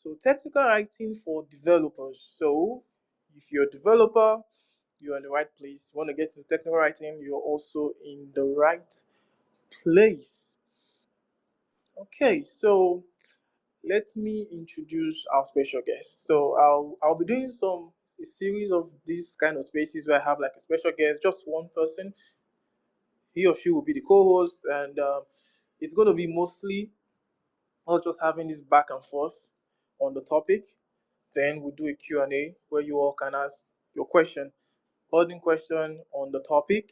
So technical writing for developers. So if you're a developer, you're in the right place. You want to get to technical writing, you're also in the right place. Okay, so let me introduce our special guest. So I'll be doing a series of these kind of spaces where I have like a special guest, just one person. He or she will be the co-host, and it's going to be mostly us just having this back and forth on the topic. Then we'll do a Q&A where you all can ask your question, burning question on the topic.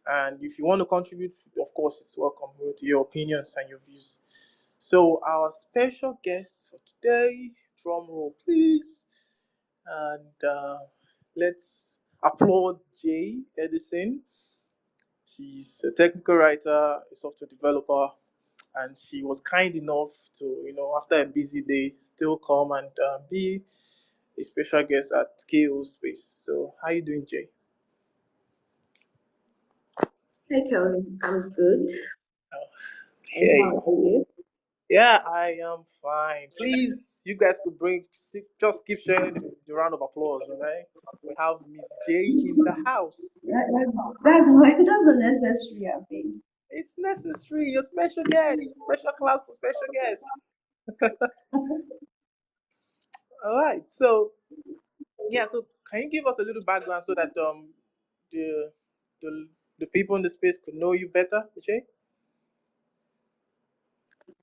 And if you want to contribute, of course, it's welcome with your opinions and your views. So our special guest for today, drum roll please, and let's applaud Jay Edison. She's a technical writer, a software developer, and she was kind enough to, after a busy day, still come and be a special guest at KO Space. So, how you doing, Jay? Hi, Kelly. I'm good. And Okay. how are you? Yeah, I am fine. Please, you guys could just keep sharing the round of applause, okay? We have Miss J in the house. That's what necessary, I think. It's necessary. Your special guest, special class for special guests. All right. So, yeah. So, can you give us a little background so that the the the people in the space could know you better, Jay?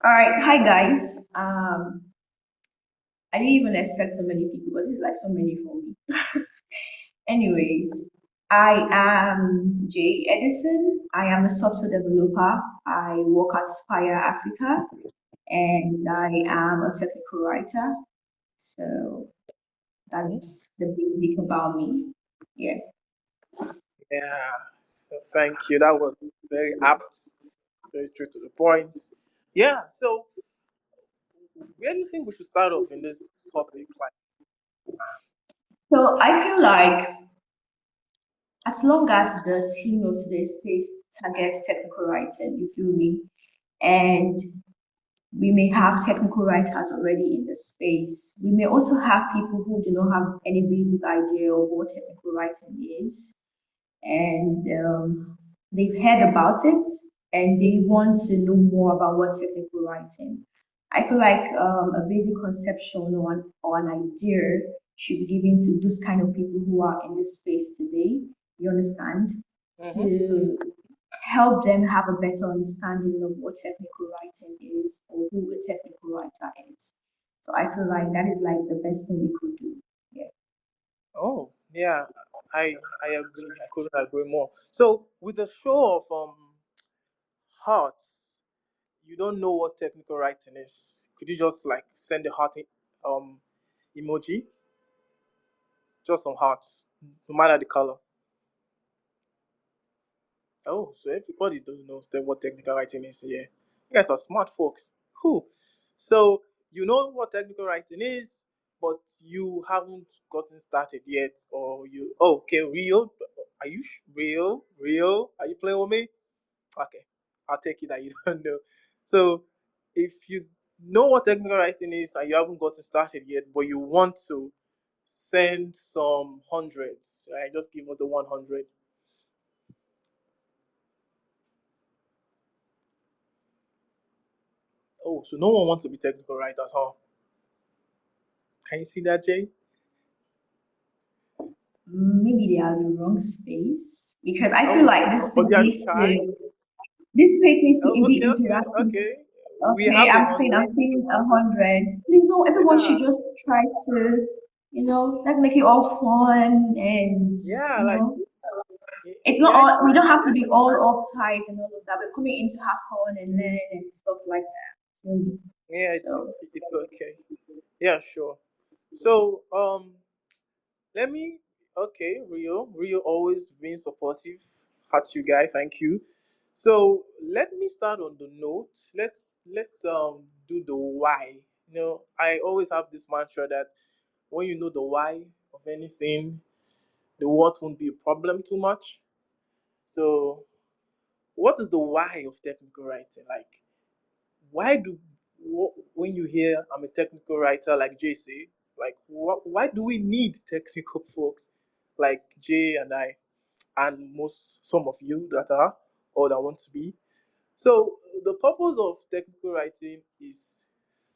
All right. Hi, guys. I didn't even expect so many people, but it's like so many for me. Anyways, I am Jay Edison. I am a software developer. I work at Spire Africa, and I am a technical writer. So Mhm. that's the basic about me. Yeah. Yeah. So, thank you. That was very apt, very straight to the point. Yeah. So, where do you think we should start off in this topic? Like, So I feel like as long as the theme of today's space targets technical writing, you feel me? And we may have technical writers already in the space. We may also have people who do not have any basic idea of what technical writing is, and they've heard about it and they want to know more about what technical writing. I feel like a basic conception or an idea should be given to those kind of people who are in this space today. You understand? hmm To help them have a better understanding of what technical writing is or who a technical writer is. So I feel like that is like the best thing we could do. Yeah. Oh, yeah. I agree. I couldn't agree more. So, with a show of hearts, you don't know what technical writing is. Could you just like send a um emoji, just some hearts, no matter the color? Oh, so everybody does know what technical writing is here. You guys are smart folks. Cool. So you know what technical writing is, but you haven't gotten started yet, or you. Oh, okay, Rio. Are you Rio? Rio? Are you playing with me? Okay, I'll take it that you don't know. So if you know what technical writing is and you haven't gotten started yet, but you want to send some hundreds, right? Just give us the 100. Oh, so no one wants to be technical writers, huh? Can you see that, Jay? Maybe they are in the wrong space because I feel Oh, like this or space they are needs shy. to this space needs to Oh, be okay, okay, interactive. okay. We Okay, have a I'm hundred. seeing 100. Please no, everyone should Yeah, just try to, let's make it all fun and yeah. you Like know it's not yeah, all we don't have to be all uptight and all of that. We're coming in to have fun and learn and stuff like that. yeah. So It's okay. Yeah, sure. So let me. Okay, Rio always being supportive. Heart you guys, thank you. So let me start on the note. Let's do the why. I always have this mantra that when you know the why of anything, the what won't be a problem too much. So what is the why of technical writing? Like why do when you hear I'm a technical writer like Jay say, like why do we need technical folks like Jay and I and most some of you that are or that want to be? So the purpose of technical writing is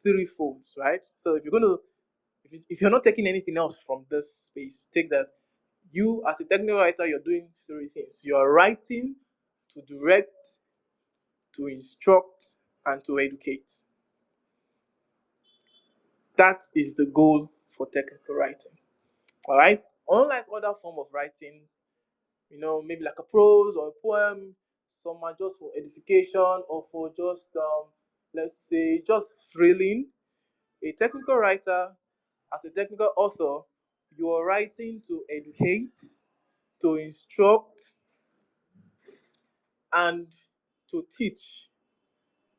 threefold, right? So if you're going to if you're not taking anything else from this space, take that you as a technical writer, you're doing three things. You are writing to direct, to instruct, and to educate. That is the goal for technical writing. All right. Unlike other form of writing, maybe like a prose or a poem, some are just for edification or for just let's say just thrilling. A technical writer, as a technical author, you are writing to educate, to instruct, and to teach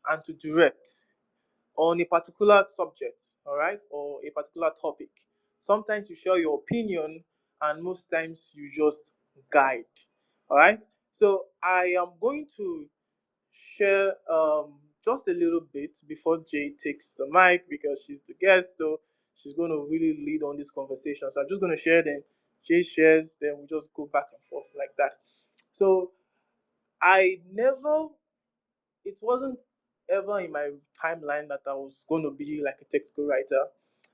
and to direct on a particular subject, all right, or a particular topic. Sometimes you share your opinion, and most times you just guide, all right. So I am going to share just a little bit before Jay takes the mic because she's the guest, so she's going to really lead on this conversation. So I'm just going to share, then Jay shares, then we just go back and forth like that. So I never it wasn't ever in my timeline that I was going to be like a technical writer.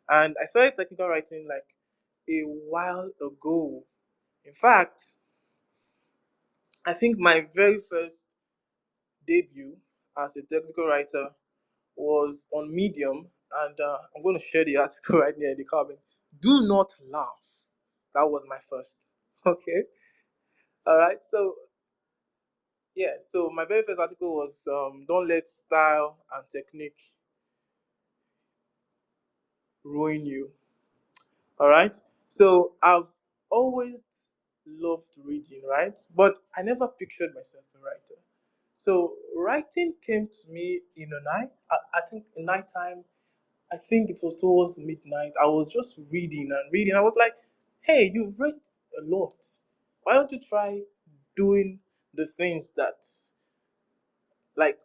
And I started technical writing like a while ago. In fact, I think my very first debut as a technical writer was on Medium. And I'm going to share the article right near the carbon. Do not laugh. That was my first. Okay. All right. So, yeah. So, my very first article was Don't Let Style and Technique Ruin You. All right. So I've always loved reading, right? But I never pictured myself a writer. So writing came to me in the night. I think in nighttime. I think it was towards midnight. I was just reading and reading. I was like, "Hey, you've read a lot. Why don't you try doing the things that like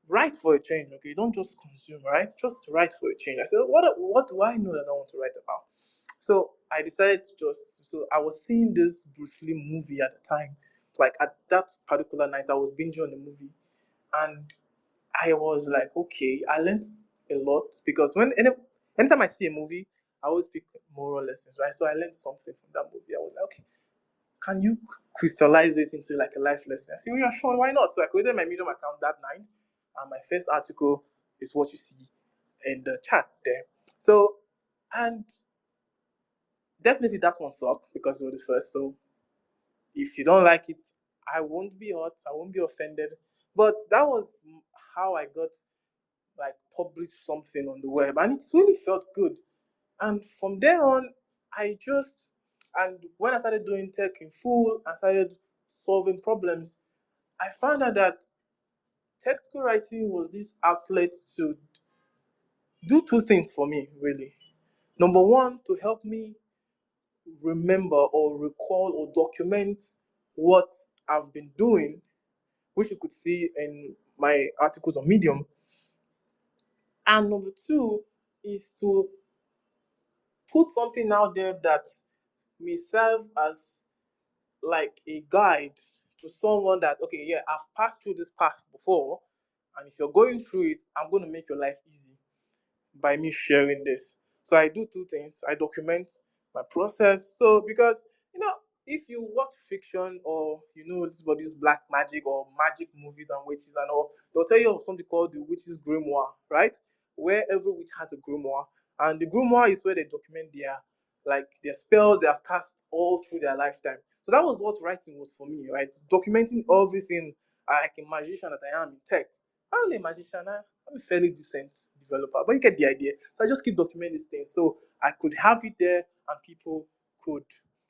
write for a change? Okay, don't just consume, right? Just write for a change." I said, "What do I know that I want to write about?" So I decided to just so I was seeing this Bruce Lee movie at the time. Like at that particular night, I was binging on the movie, and I was like, okay, I learned a lot because anytime I see a movie, I always pick moral lessons, right? So I learned something from that movie. I was like, okay, can you crystallize this into like a life lesson? I said, well, yeah, sure, why not? So I created my Medium account that night, and my first article is what you see in the chat there. So, and definitely that one sucked because it was the first. So if you don't like it, I won't be hurt. I won't be offended. But that was how I got like published something on the web, and it really felt good. And from there on, I just and when I started doing tech in full, I started solving problems. I found out that technical writing was this outlet to do two things for me, really. Number one, to help me remember or recall or document what I've been doing, which you could see in my articles on Medium. And number two is to put something out there that may serve as like a guide to someone that, okay, yeah, I've passed through this path before, and if you're going through it, I'm going to make your life easy by me sharing this. So I do two things. I document my process. So because if you watch fiction or this about this black magic or magic movies and witches and all, they'll tell you of something called the witch's grimoire, right? Where every witch has a grimoire, and the grimoire is where they document their spells they have cast all through their lifetime. So that was what writing was for me, right? Documenting everything like a magician that I am in tech. I'm not a magician. I'm a fairly decent developer, but you get the idea. So I just keep documenting these things so I could have it there and people could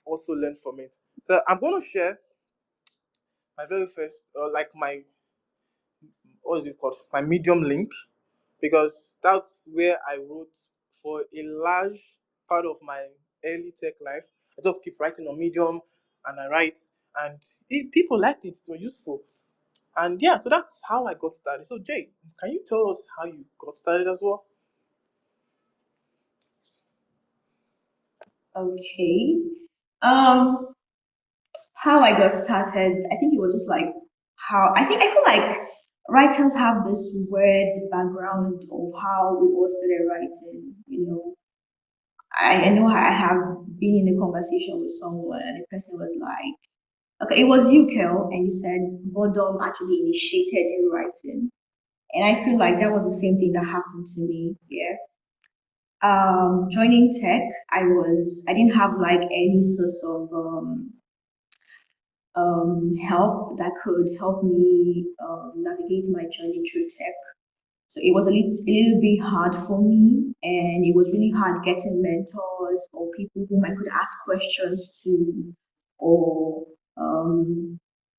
also learn from it. So I'm going to share my very first, like my, what is it called? My Medium link, because that's where I wrote for a large part of my early tech life. I just keep writing on Medium and I write, and people liked it. It was useful. And yeah, so that's how I got started. So Jay, can you tell us how you got started as well? Okay. Um, how I got started, I think it was just like how I feel like writers have this weird background of how we all started writing. I know I have been in a conversation with someone and the person was like, okay, it was you, Kel, and you said boredom actually initiated you writing. And I feel like that was the same thing that happened to me. Yeah. Joining tech, I didn't have like any sorts of help that could help me navigate my journey through tech. So it was a little bit hard for me, and it was really hard getting mentors or people whom I could ask questions to, or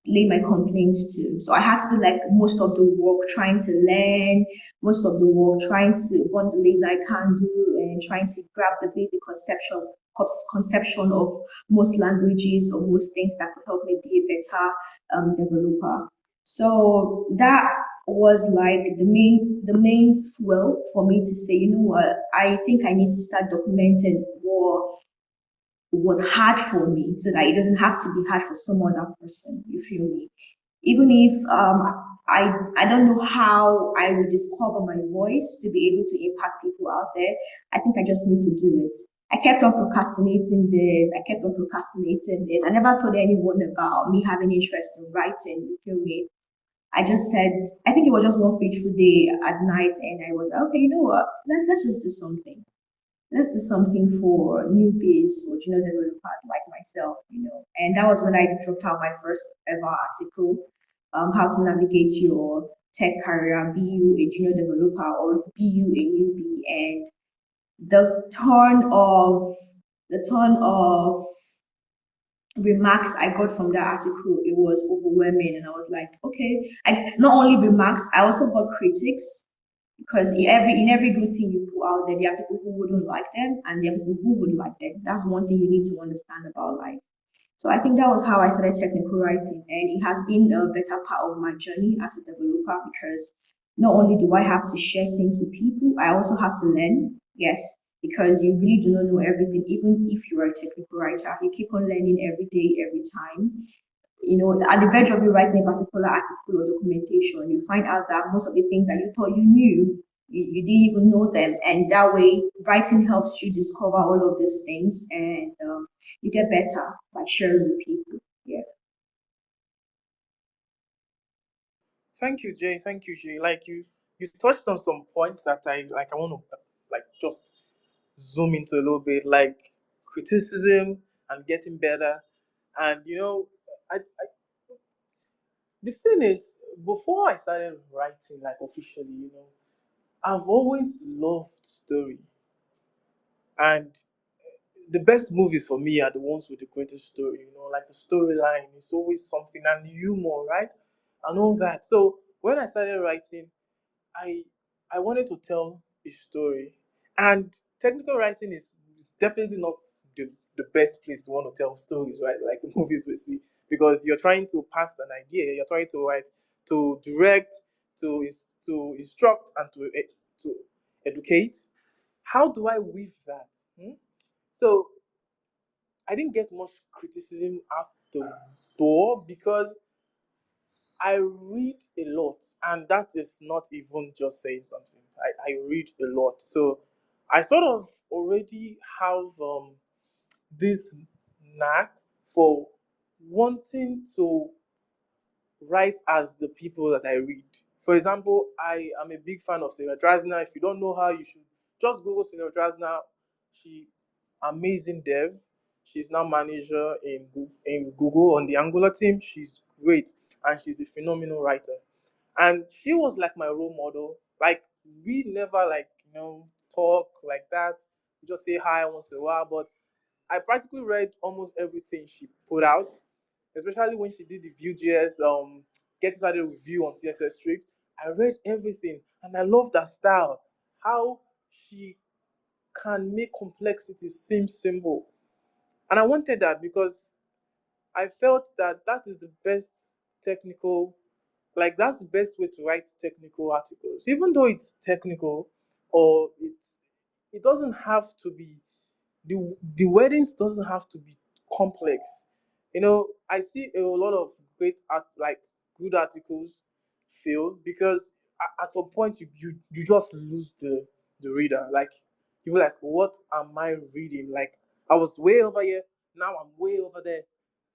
lay my complaints to. So I had to do like most of the work trying to learn, most of the work trying to run the leads I can do, and trying to grab the basic conception of most languages or most things that could help me be a better developer. So that was like the main fuel for me to say, you know what, I think I need to start documenting what was hard for me so that it doesn't have to be hard for some other person. You feel me? Even if I don't know how I will discover my voice to be able to impact people out there, I think I just need to do it. I kept on procrastinating this. I kept on procrastinating this. I never told anyone about me having interest in writing. You feel me? I just said, I think it was just one fateful day at night, and I was like, okay, you know what? Let's just do something. Let's do something for newbies or junior developers like myself. And that was when I dropped out my first ever article, how to navigate your tech career, be you a junior developer or be you a newbie. And the ton of the ton of remarks I got from that article, it was overwhelming. And I was like, okay, I not only remarks, I also got critics because in every good thing you put out there, there are people who wouldn't like them and there are people who would like them. That's one thing you need to understand about life. So I think that was how I started technical writing, and it has been a better part of my journey as a developer because not only do I have to share things with people, I also have to learn. Yes, because you really do not know everything, even if you are a technical writer. You keep on learning every day, every time. At the verge of you writing a particular article or documentation, you find out that most of the things that you thought you knew, you didn't even know them. And that way, writing helps you discover all of these things and you get better by sharing with people. Yeah. Thank you, Jay. Thank you, Jay. Like you touched on some points that I want to like just zoom into a little bit, like criticism and getting better. And the thing is, before I started writing like officially, I've always loved story, and the best movies for me are the ones with the greatest story. Like the storyline is always something, and humor, right, and all that. So when I started writing, I I wanted to tell a story, and technical writing is definitely not the best place to want to tell stories, right? Like the movies we see, because you're trying to pass an idea, you're trying to write, to direct, to instruct, and to educate. How do I weave that? So I didn't get much criticism at the door because I read a lot, and that is not even just saying something. I read a lot, so I sort of already have this knack for wanting to write as the people that I read. For example, I am a big fan of Sarah Drasner. If you don't know her, you should just Google Sarah Drasner. She amazing dev. She's now manager in Google on the Angular team. She's great and she's a phenomenal writer. And she was like my role model. Like we never talk like that. We just say hi once in a while, but I practically read almost everything she put out, especially when she did the Vue.js, get started with Vue on CSS Strict. I read everything and I love that style. How she can make complexity seem simple. And I wanted that because I felt that that is the best technical Like that's the best way to write technical articles. Even though it's technical, or it doesn't have to be, the wordings doesn't have to be complex. I see a lot of great art, like good articles fail because at some point you just lose the reader. Like you're like, what am I reading? Like I was way over here, now I'm way over there,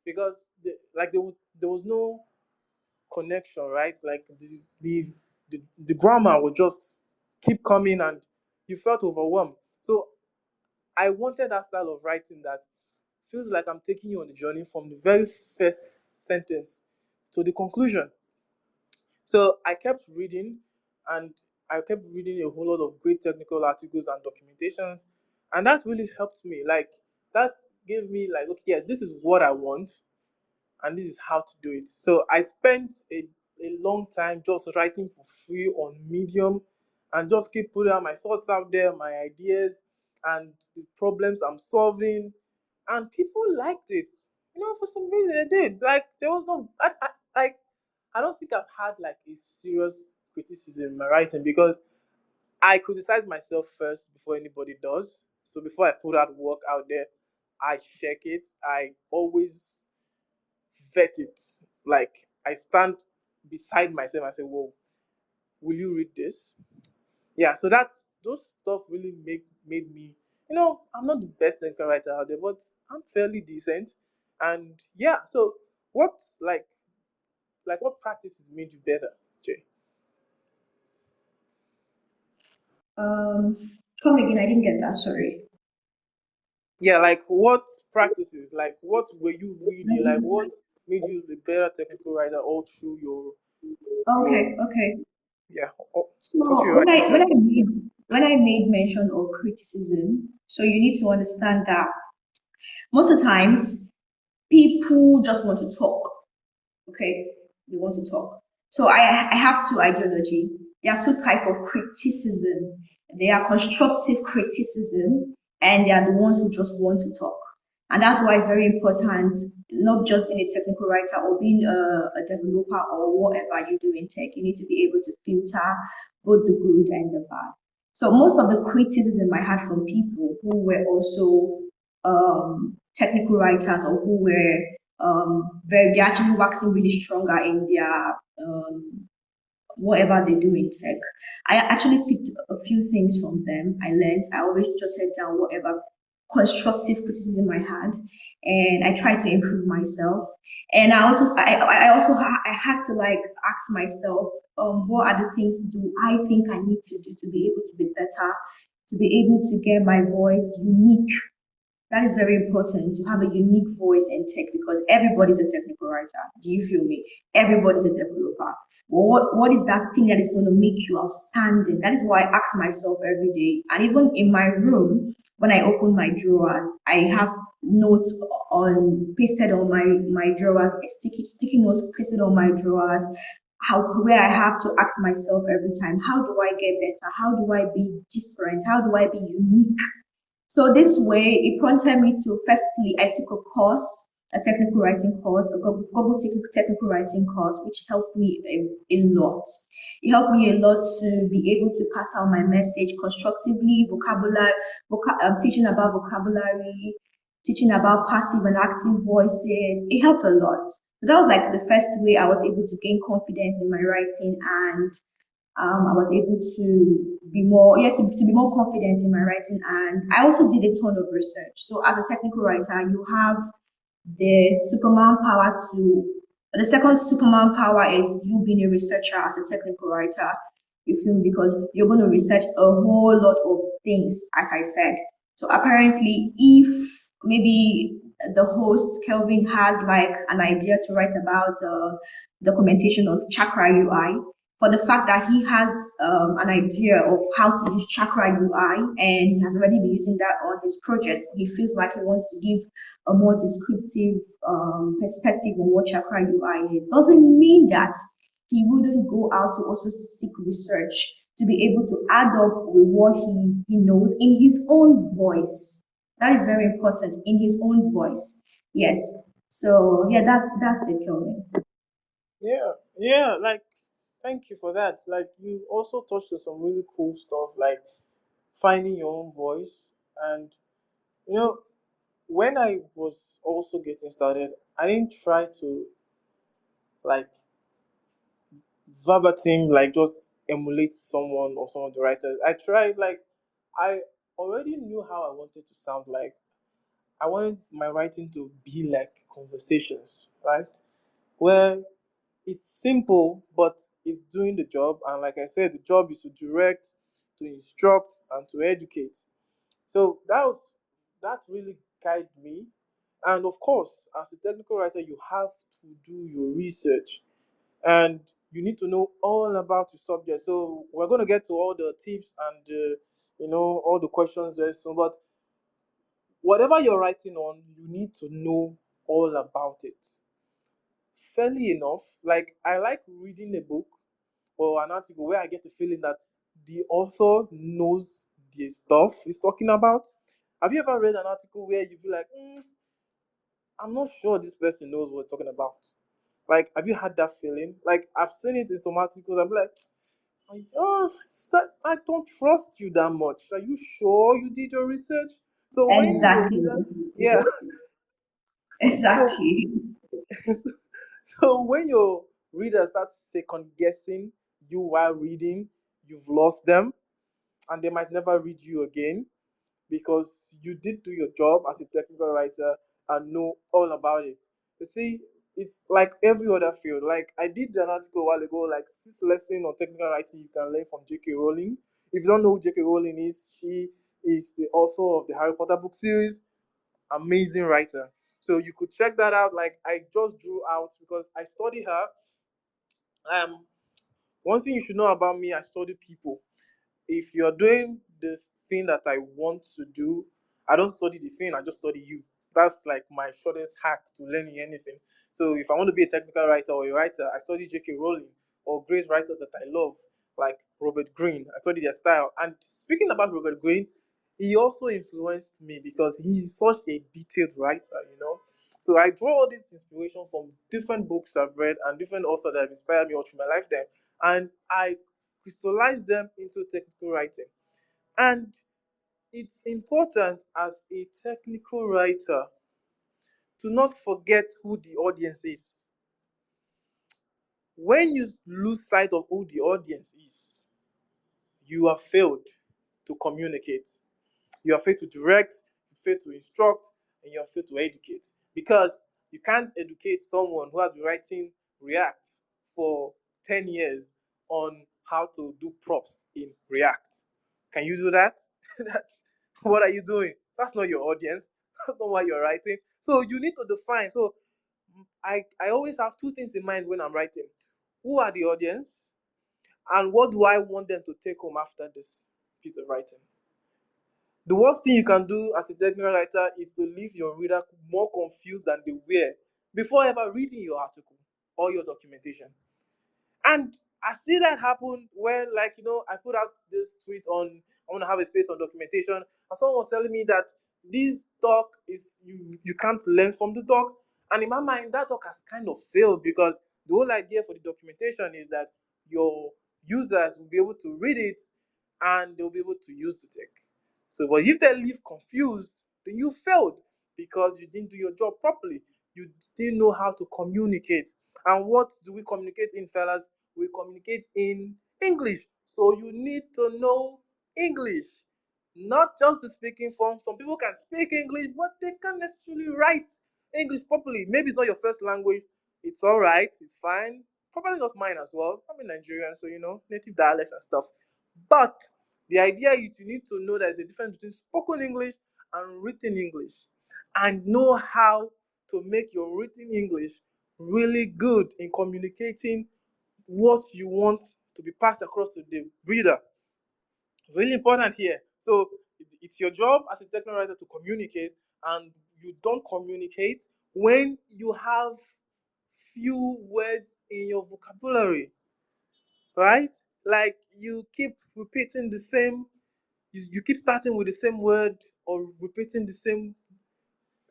because there was no connection, right? Like the grammar would just keep coming, and you felt overwhelmed. So I wanted that style of writing that feels like I'm taking you on the journey from the very first sentence to the conclusion. So I kept reading, and I kept reading a whole lot of great technical articles and documentations, and that really helped me. Like that gave me like, okay, yeah, this is what I want, and this is how to do it. So I spent a long time just writing for free on Medium, and just keep putting out my thoughts out there, my ideas, and the problems I'm solving. And people liked it. For some reason they did. Like there was no, like I don't think I've had like a serious criticism in my writing, because I criticize myself first before anybody does. So before I put that work out there, I check it. I always vet it. Like I stand beside myself and say, "Whoa, will you read this?" Yeah. So that's those stuff really made me. I'm not the best technical writer out there, but I'm fairly decent. And yeah. So what what practices made you better, Jay? Um, Come again, I didn't get that, sorry. Yeah, like what practices? Like what were you reading? Like what made you a better technical writer all through your Okay, okay. yeah, all through So your writing journey? when I made mention of criticism, so you need to understand that most of the times people just want to talk. Okay, they want to talk. So I have two ideology. There are two type of criticism. They are constructive criticism, and they are the ones who just want to talk. And that's why it's very important, not just being a technical writer or being a developer or whatever you do in tech. You need to be able to filter both the good and the bad. So most of the criticism I had from people who were also technical writers, or who were they're actually waxing really stronger in their whatever they do in tech. I actually picked a few things from them. I learned. I always jotted down whatever constructive criticism I had, and I tried to improve myself. And I had to like ask myself, what are the things do I think I need to do to be able to be better, to be able to get my voice unique. That is very important to have a unique voice in tech, because everybody's a technical writer. Do you feel me? Everybody's a developer. What is that thing that is going to make you outstanding? That is why I ask myself every day. And even in my room, when I open my drawers, I have notes on pasted on my drawers, sticky notes pasted on my drawers. How where I have to ask myself every time, how do I get better? How do I be different? How do I be unique? So this way, it prompted me to firstly, I took a course, a technical writing course, a Google technical writing course, which helped me a lot. It helped me a lot to be able to pass out my message constructively, teaching about vocabulary, teaching about passive and active voices. It helped a lot. So that was like the first way I was able to gain confidence in my writing, and I was able to be more, yeah, to be more confident in my writing. And I also did a ton of research. So as a technical writer, you have the Superman power to, the second Superman power is you being a researcher as a technical writer. You feel, because you're going to research a whole lot of things, as I said. So apparently, if maybe the host Kelvin has like an idea to write about documentation of chakra UI, for the fact that he has an idea of how to use chakra UI, and he has already been using that on his project, he feels like he wants to give a more descriptive perspective on what chakra UI is. Doesn't mean that he wouldn't go out to also seek research to be able to add up with what he knows in his own voice. That is very important, in his own voice. Yes. So yeah, that's it, Kelvin. Yeah, yeah. Like Thank you for that. Like you also touched on some really cool stuff, like finding your own voice. And you know, when I was also getting started, I didn't try to like verbatim, like just emulate someone or some of the writers. I tried like I already knew how I wanted to sound like. I wanted my writing to be like conversations, right? Where it's simple, but it's doing the job. And like I said, the job is to direct, to instruct, and to educate. So that really guided me. And of course, as a technical writer, you have to do your research and you need to know all about the subject. So we're going to get to all the tips and all the questions very soon. But whatever you're writing on, you need to know all about it. Fairly enough, like I like reading a book or an article where I get the feeling that the author knows the stuff he's talking about. Have you ever read an article where you feel like, I'm not sure this person knows what he's talking about? Like, have you had that feeling? Like, I've seen it in some articles. I'm like, I don't trust you that much. Are you sure you did your research? So when your Exactly. readers, yeah, so Exactly. so when your readers start second guessing you while reading, you've lost them, and they might never read you again because you did do your job as a technical writer and know all about it. You see, it's like every other field. Like I did an article a while ago, like 6 lessons on technical writing you can learn from J.K. Rowling. If you don't know who J.K. Rowling is, she is the author of the Harry Potter book series. Amazing writer. So you could check that out. Like I just drew out because I study her. One thing you should know about me, I study people. If you're doing the thing that I want to do, I don't study the thing, I just study you. That's like my shortest hack to learning anything. So if I want to be a technical writer or a writer, I study J.K. Rowling or great writers that I love, like Robert Greene. I study their style. And speaking about Robert Greene, he also influenced me because he's such a detailed writer. So I draw all this inspiration from different books I've read and different authors that have inspired me all through my lifetime. And I crystallize them into technical writing. And it's important as a technical writer to not forget who the audience is. When you lose sight of who the audience is, you have failed to communicate. You have failed to direct, you failed to instruct, and you have failed to educate. Because you can't educate someone who has been writing React for 10 years on how to do props in React. Can you do that? That's what are you doing? That's not your audience. That's not what you're writing. So you need to define. So I always have two things in mind when I'm writing. Who are the audience? And what do I want them to take home after this piece of writing? The worst thing you can do as a technical writer is to leave your reader more confused than they were before ever reading your article or your documentation. And I see that happen when, like, I put out this tweet on, I want to have a space on documentation, and someone was telling me that this talk is, you can't learn from the talk. And in my mind, that talk has kind of failed because the whole idea for the documentation is that your users will be able to read it and they'll be able to use the tech. So, but if they leave confused, then you failed because you didn't do your job properly. You didn't know how to communicate. And what do we communicate in, fellas? We communicate in English. So you need to know English, not just the speaking form. Some people can speak English, but they can't necessarily write English properly. Maybe it's not your first language. It's all right. It's fine. Probably not mine as well. I'm a Nigerian, so native dialects and stuff. But the idea is you need to know there's a difference between spoken English and written English, and know how to make your written English really good in communicating what you want to be passed across to the reader. Really important here. So it's your job as a technical writer to communicate, and you don't communicate when you have few words in your vocabulary, right? Like you keep repeating the same, you keep starting with the same word or repeating the same,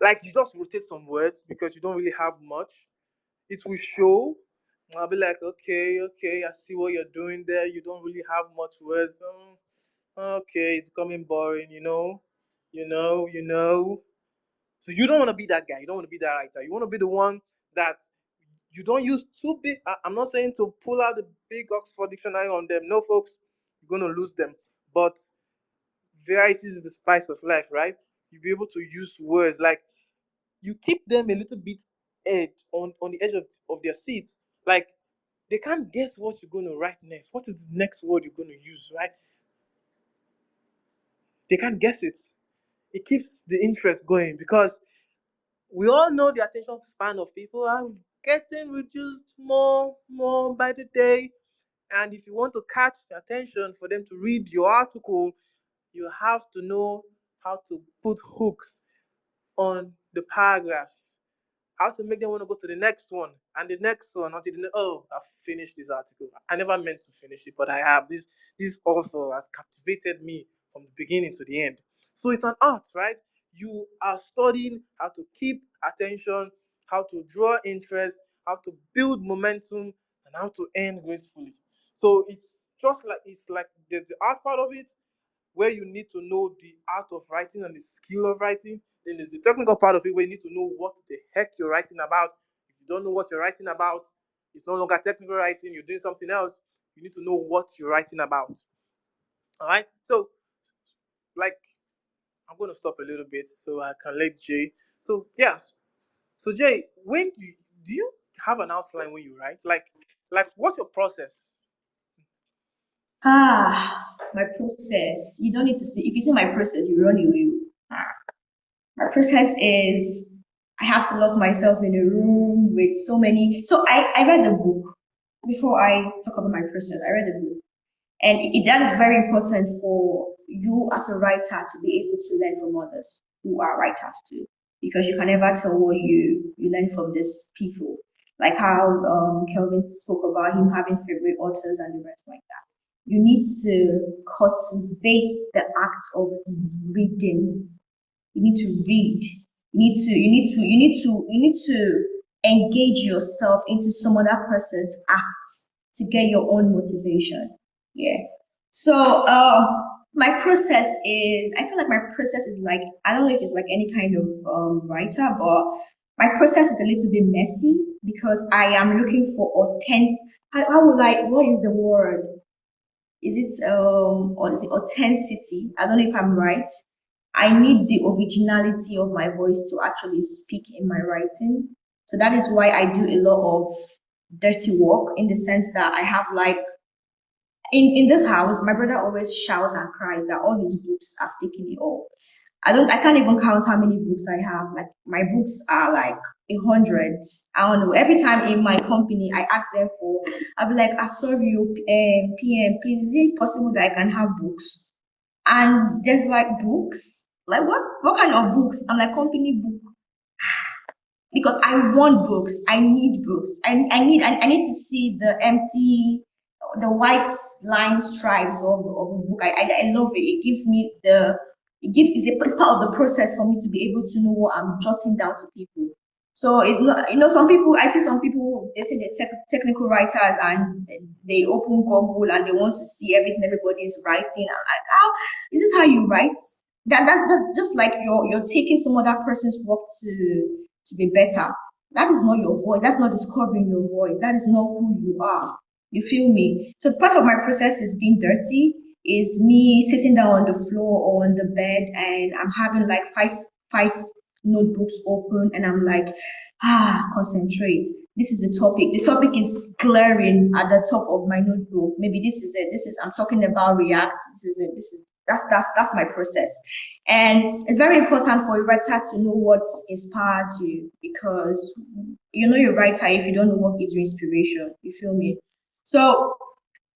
like you just rotate some words because you don't really have much. It will show. I'll be like, okay, okay, I see what you're doing there. You don't really have much words. Okay, it's becoming boring, you know. So you don't want to be that guy. You don't want to be that writer. You want to be the one that you don't use too big. I'm not saying to pull out the big Oxford dictionary on them. No, folks, you're going to lose them. But variety is the spice of life, right? You'll be able to use words like you keep them a little bit edge on the edge of their seats. Like they can't guess what you're going to write next. What is the next word you're going to use, right? They can't guess it. It keeps the interest going because we all know the attention span of people are getting reduced more by the day. And if you want to catch the attention for them to read your article, you have to know how to put hooks on the paragraphs, how to make them want to go to the next one and the next one until oh, I've finished this article. I never meant to finish it, but I have. This author has captivated me from the beginning to the end. So it's an art, right? You are studying how to keep attention, how to draw interest, how to build momentum, and how to end gracefully. So it's like there's the art part of it, where you need to know the art of writing and the skill of writing. Then there's the technical part of it where you need to know what the heck you're writing about. If you don't know what you're writing about, it's no longer technical writing, you're doing something else. You need to know what you're writing about. All right. So, like, I'm going to stop a little bit so I can let Jay. So, yes. So, Jay, when do you have an outline when you write? Like, what's your process? My process. You don't need to see. If you see my process, you run away. My process is I have to lock myself in a room with so many. So I read the book before I talk about my process. I read the book. And that is very important for you as a writer to be able to learn from others who are writers too, because you can never tell what you learn from these people. Like how Kelvin spoke about him having favorite authors and the rest like that. You need to cultivate the act of reading. You need to read. You need to engage yourself into some other person's acts to get your own motivation. Yeah. So my process is I feel like my process is like I don't know if it's like any kind of writer, but my process is a little bit messy because I am looking for authentic how would I what is the word? Is it or is it authenticity? I don't know if I'm right. I need the originality of my voice to actually speak in my writing. So that is why I do a lot of dirty work in the sense that I have like in this house, my brother always shouts and cries that all his books have taken it all. I can't even count how many books I have. Like my books are like 100. I don't know. Every time in my company, I ask them for. I'll be like, I'm sorry, you PM, please, is it possible that I can have books? And there's like books. Like what kind of books? I'm like company book because I want books. I need books. I need to see the white line stripes of a book. I love it. It gives me the it gives it's part of the process for me to be able to know what I'm jotting down to people. So it's not some people I see some people they say they're technical writers and they open Google and they want to see everything everybody is writing. I'm like, how is this how you write? That's just like you're taking some other person's work to be better. That is not your voice. That's not discovering your voice. That is not who you are. You feel me? So part of my process is being dirty, is me sitting down on the floor or on the bed and I'm having like five notebooks open and I'm like, concentrate. This is the topic. The topic is glaring at the top of my notebook. Maybe this is it. This is I'm talking about React. This is it. This is that's my process. And it's very important for a writer to know what inspires you because you know you're a writer if you don't know what gives you inspiration. You feel me? So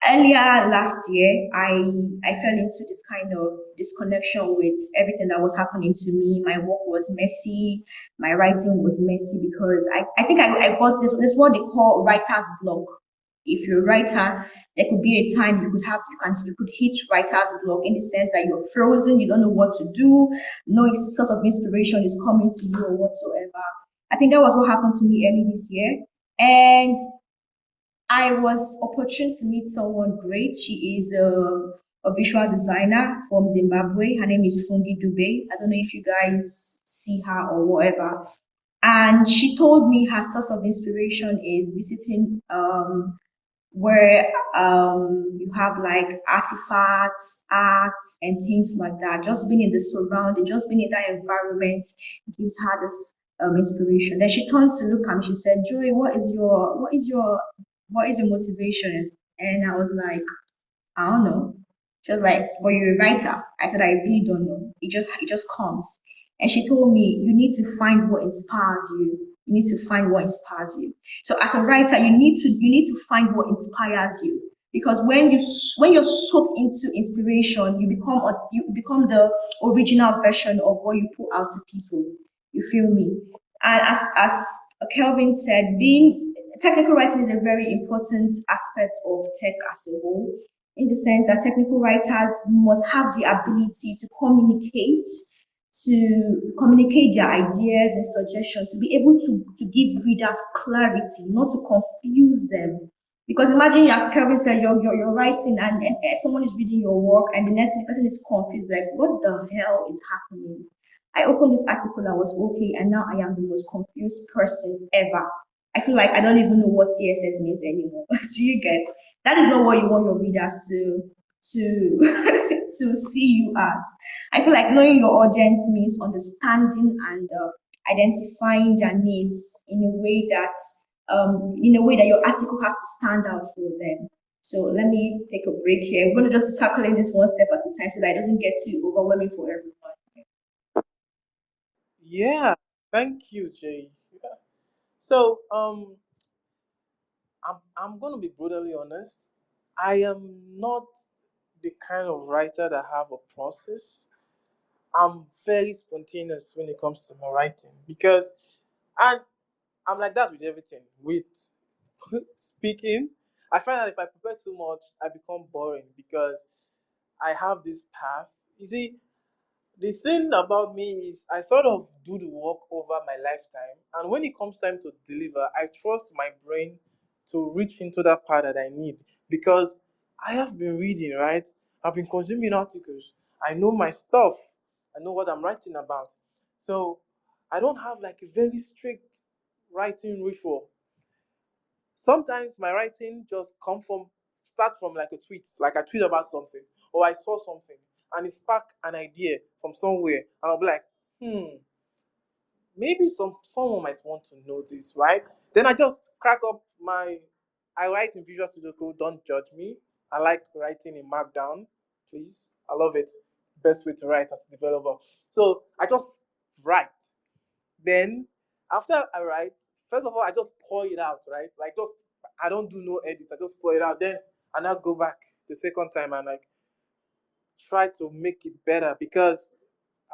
earlier last year, I fell into this kind of disconnection with everything that was happening to me. My work was messy, my writing was messy because I think I got this what they call writer's block. If you're a writer, there could be a time you could hit writer's block in the sense that you're frozen, you don't know what to do, no source of inspiration is coming to you or whatsoever. I think that was what happened to me early this year. And I was opportune to meet someone great. She is a visual designer from Zimbabwe. Her name is Fungi Dube. I don't know if you guys see her or whatever. And she told me her source of inspiration is visiting where you have like artifacts, arts, and things like that. Just being in the surrounding, just being in that environment gives her this inspiration. Then she turned to look at me. She said, "Joy, what is your motivation?" And I was like, "I don't know." She was like, "But you're a writer." I said, "I really don't know. It just comes." And she told me, "You need to find what inspires you. You need to find what inspires you." So as a writer, you need to find what inspires you, because when you're soaked into inspiration, you become the original version of what you put out to people. You feel me? And as Kelvin said, being technical writing is a very important aspect of tech as a whole, in the sense that technical writers must have the ability to communicate their ideas and suggestions, to be able to give readers clarity, not to confuse them. Because imagine, as Kelvin said, you're writing, and someone is reading your work, and the next person is confused, like, what the hell is happening? I opened this article, I was okay, and now I am the most confused person ever. I feel like I don't even know what CSS means anymore. Do you get? That is not what you want your readers to to see you as. I feel like knowing your audience means understanding and identifying their needs in a way that your article has to stand out for them. So let me take a break here. We're going to just be tackling this one step at a time so that it doesn't get too overwhelming for everyone. Yeah, thank you, Jay. Yeah. So, I'm gonna be brutally honest. I am not the kind of writer that have a process. I'm very spontaneous when it comes to my writing because, and I'm like that with everything. With speaking, I find that if I prepare too much, I become boring because I have this path. You see, the thing about me is I sort of do the work over my lifetime, and when it comes time to deliver, I trust my brain to reach into that part that I need because I have been reading, right? I've been consuming articles. I know my stuff. I know what I'm writing about. So I don't have like a very strict writing ritual. Sometimes my writing just come from start from like a tweet, like I tweet about something or I saw something and it sparked an idea from somewhere, and I'll be like, maybe someone might want to know this, right? Then I just crack up my. I write in Visual Studio Code. Don't judge me. I like writing in Markdown. Please, I love it. Best way to write as a developer. So I just write. Then after I write, first of all, I just pour it out, right? Like just I don't do no edits. I just pour it out. Then I now go back the second time and like try to make it better because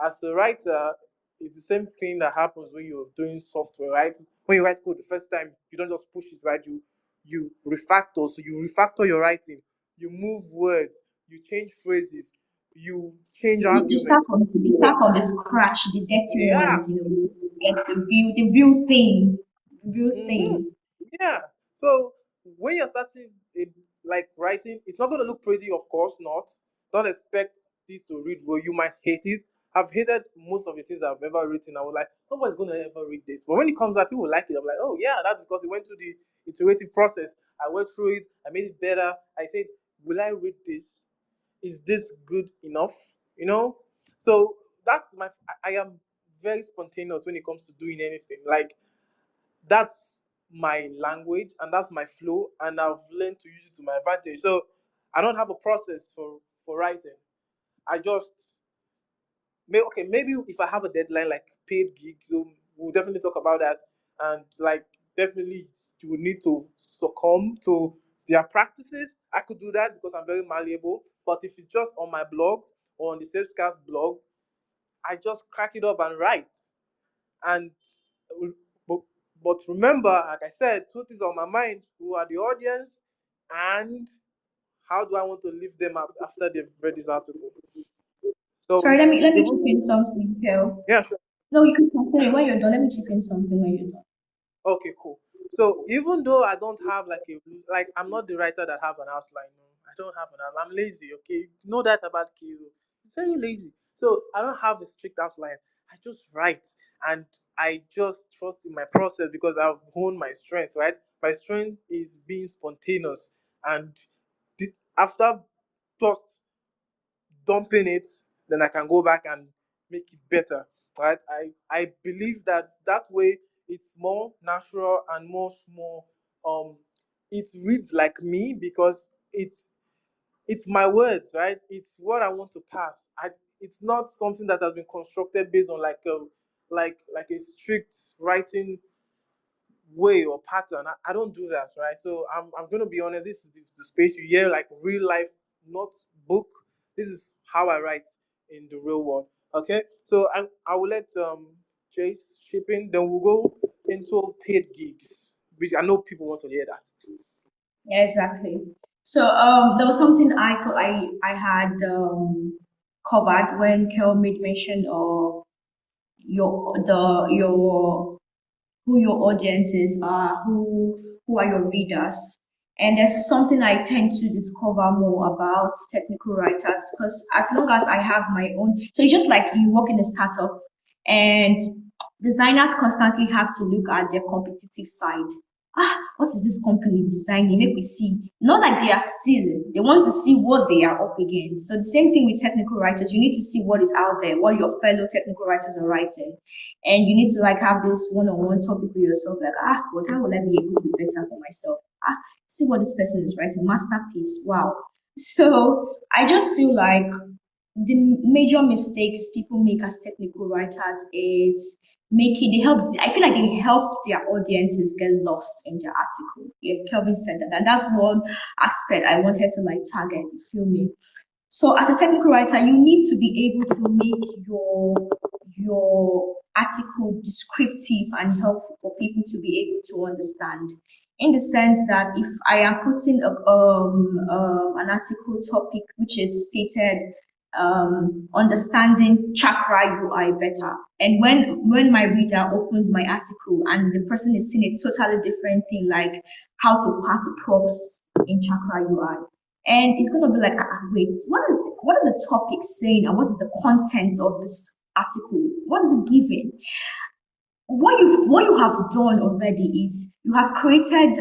as a writer, it's the same thing that happens when you're doing software, right? When you write code the first time, you don't just push it, right? You refactor. So you refactor your writing. You move words. You change phrases. You change You start arguments. from you start from the scratch, the dirty Yeah. ones, get the real thing, the real hmm thing. Yeah. So when you're starting like writing, it's not going to look pretty, of course not. Don't expect this to read well. You might hate it. I've hated most of the things I've ever written. I was like, nobody's going to ever read this. But when it comes out, people like it. I'm like, oh yeah, that's because it went through the iterative process. I went through it. I made it better. I said, will I read this? Is this good enough? You know. So that's my. I am very spontaneous when it comes to doing anything. Like that's my language and that's my flow, and I've learned to use it to my advantage. So I don't have a process for writing. I just maybe if I have a deadline like paid gigs, so we'll definitely talk about that. And like definitely you would need to succumb to their practices. I could do that because I'm very malleable. But if it's just on my blog or on the Salescast blog, I just crack it up and write. And but, but remember, like I said, truth is on my mind. Who are the audience, and how do I want to lift them up after they've read this article? So Sorry, let me even chip in something, Phil. yeah, sure. No, you can continue when you're done. Let me chip in something when you're done. Okay, cool. So even though I don't have like I'm not the writer that have an outline. No, I don't have an outline. I'm lazy. Okay, you know that about Kiro. It's very lazy. So I don't have a strict outline. I just write, and I just trust in my process because I've honed my strength. Right, my strength is being spontaneous, and after just dumping it, then I can go back and make it better. Right? I believe that that way it's more natural and more um it reads like me because it's my words, right? It's what I want to pass. It's not something that has been constructed based on like a strict writing way or pattern. I don't do that, right? So I'm gonna be honest. This is the space you hear like real life, not book. This is how I write in the real world. Okay, so I will let Chase chip in. Then we'll go into paid gigs, which I know people want to hear that. Yeah, exactly. So there was something I thought I had covered when Kel made mention of your who your audiences are, who are your readers. And there's something I tend to discover more about technical writers because as long as I have my own, so it's just like you work in a startup and designers constantly have to look at their competitive side. What is this company designing? Make me see. Not like they are still, they want to see what they are up against. So the same thing with technical writers. You need to see what is out there, what your fellow technical writers are writing. And you need to like have this one-on-one topic with yourself, like, but how will I be able to be better for myself? See what this person is writing, masterpiece. Wow. So I just feel like the major mistakes people make as technical writers is making they help I feel like they help their audiences get lost in their article. Yeah, Kelvin said that. And that's one aspect I wanted to like target, you feel me? So as a technical writer, you need to be able to make your article descriptive and helpful for people to be able to understand. In the sense that if I am putting an article topic which is stated understanding chakra UI better, and when my reader opens my article and the person is seeing a totally different thing like how to pass props in chakra UI, and it's going to be like, wait, what is the topic saying, and what is the content of this article? What is it giving? What you have done already is you have created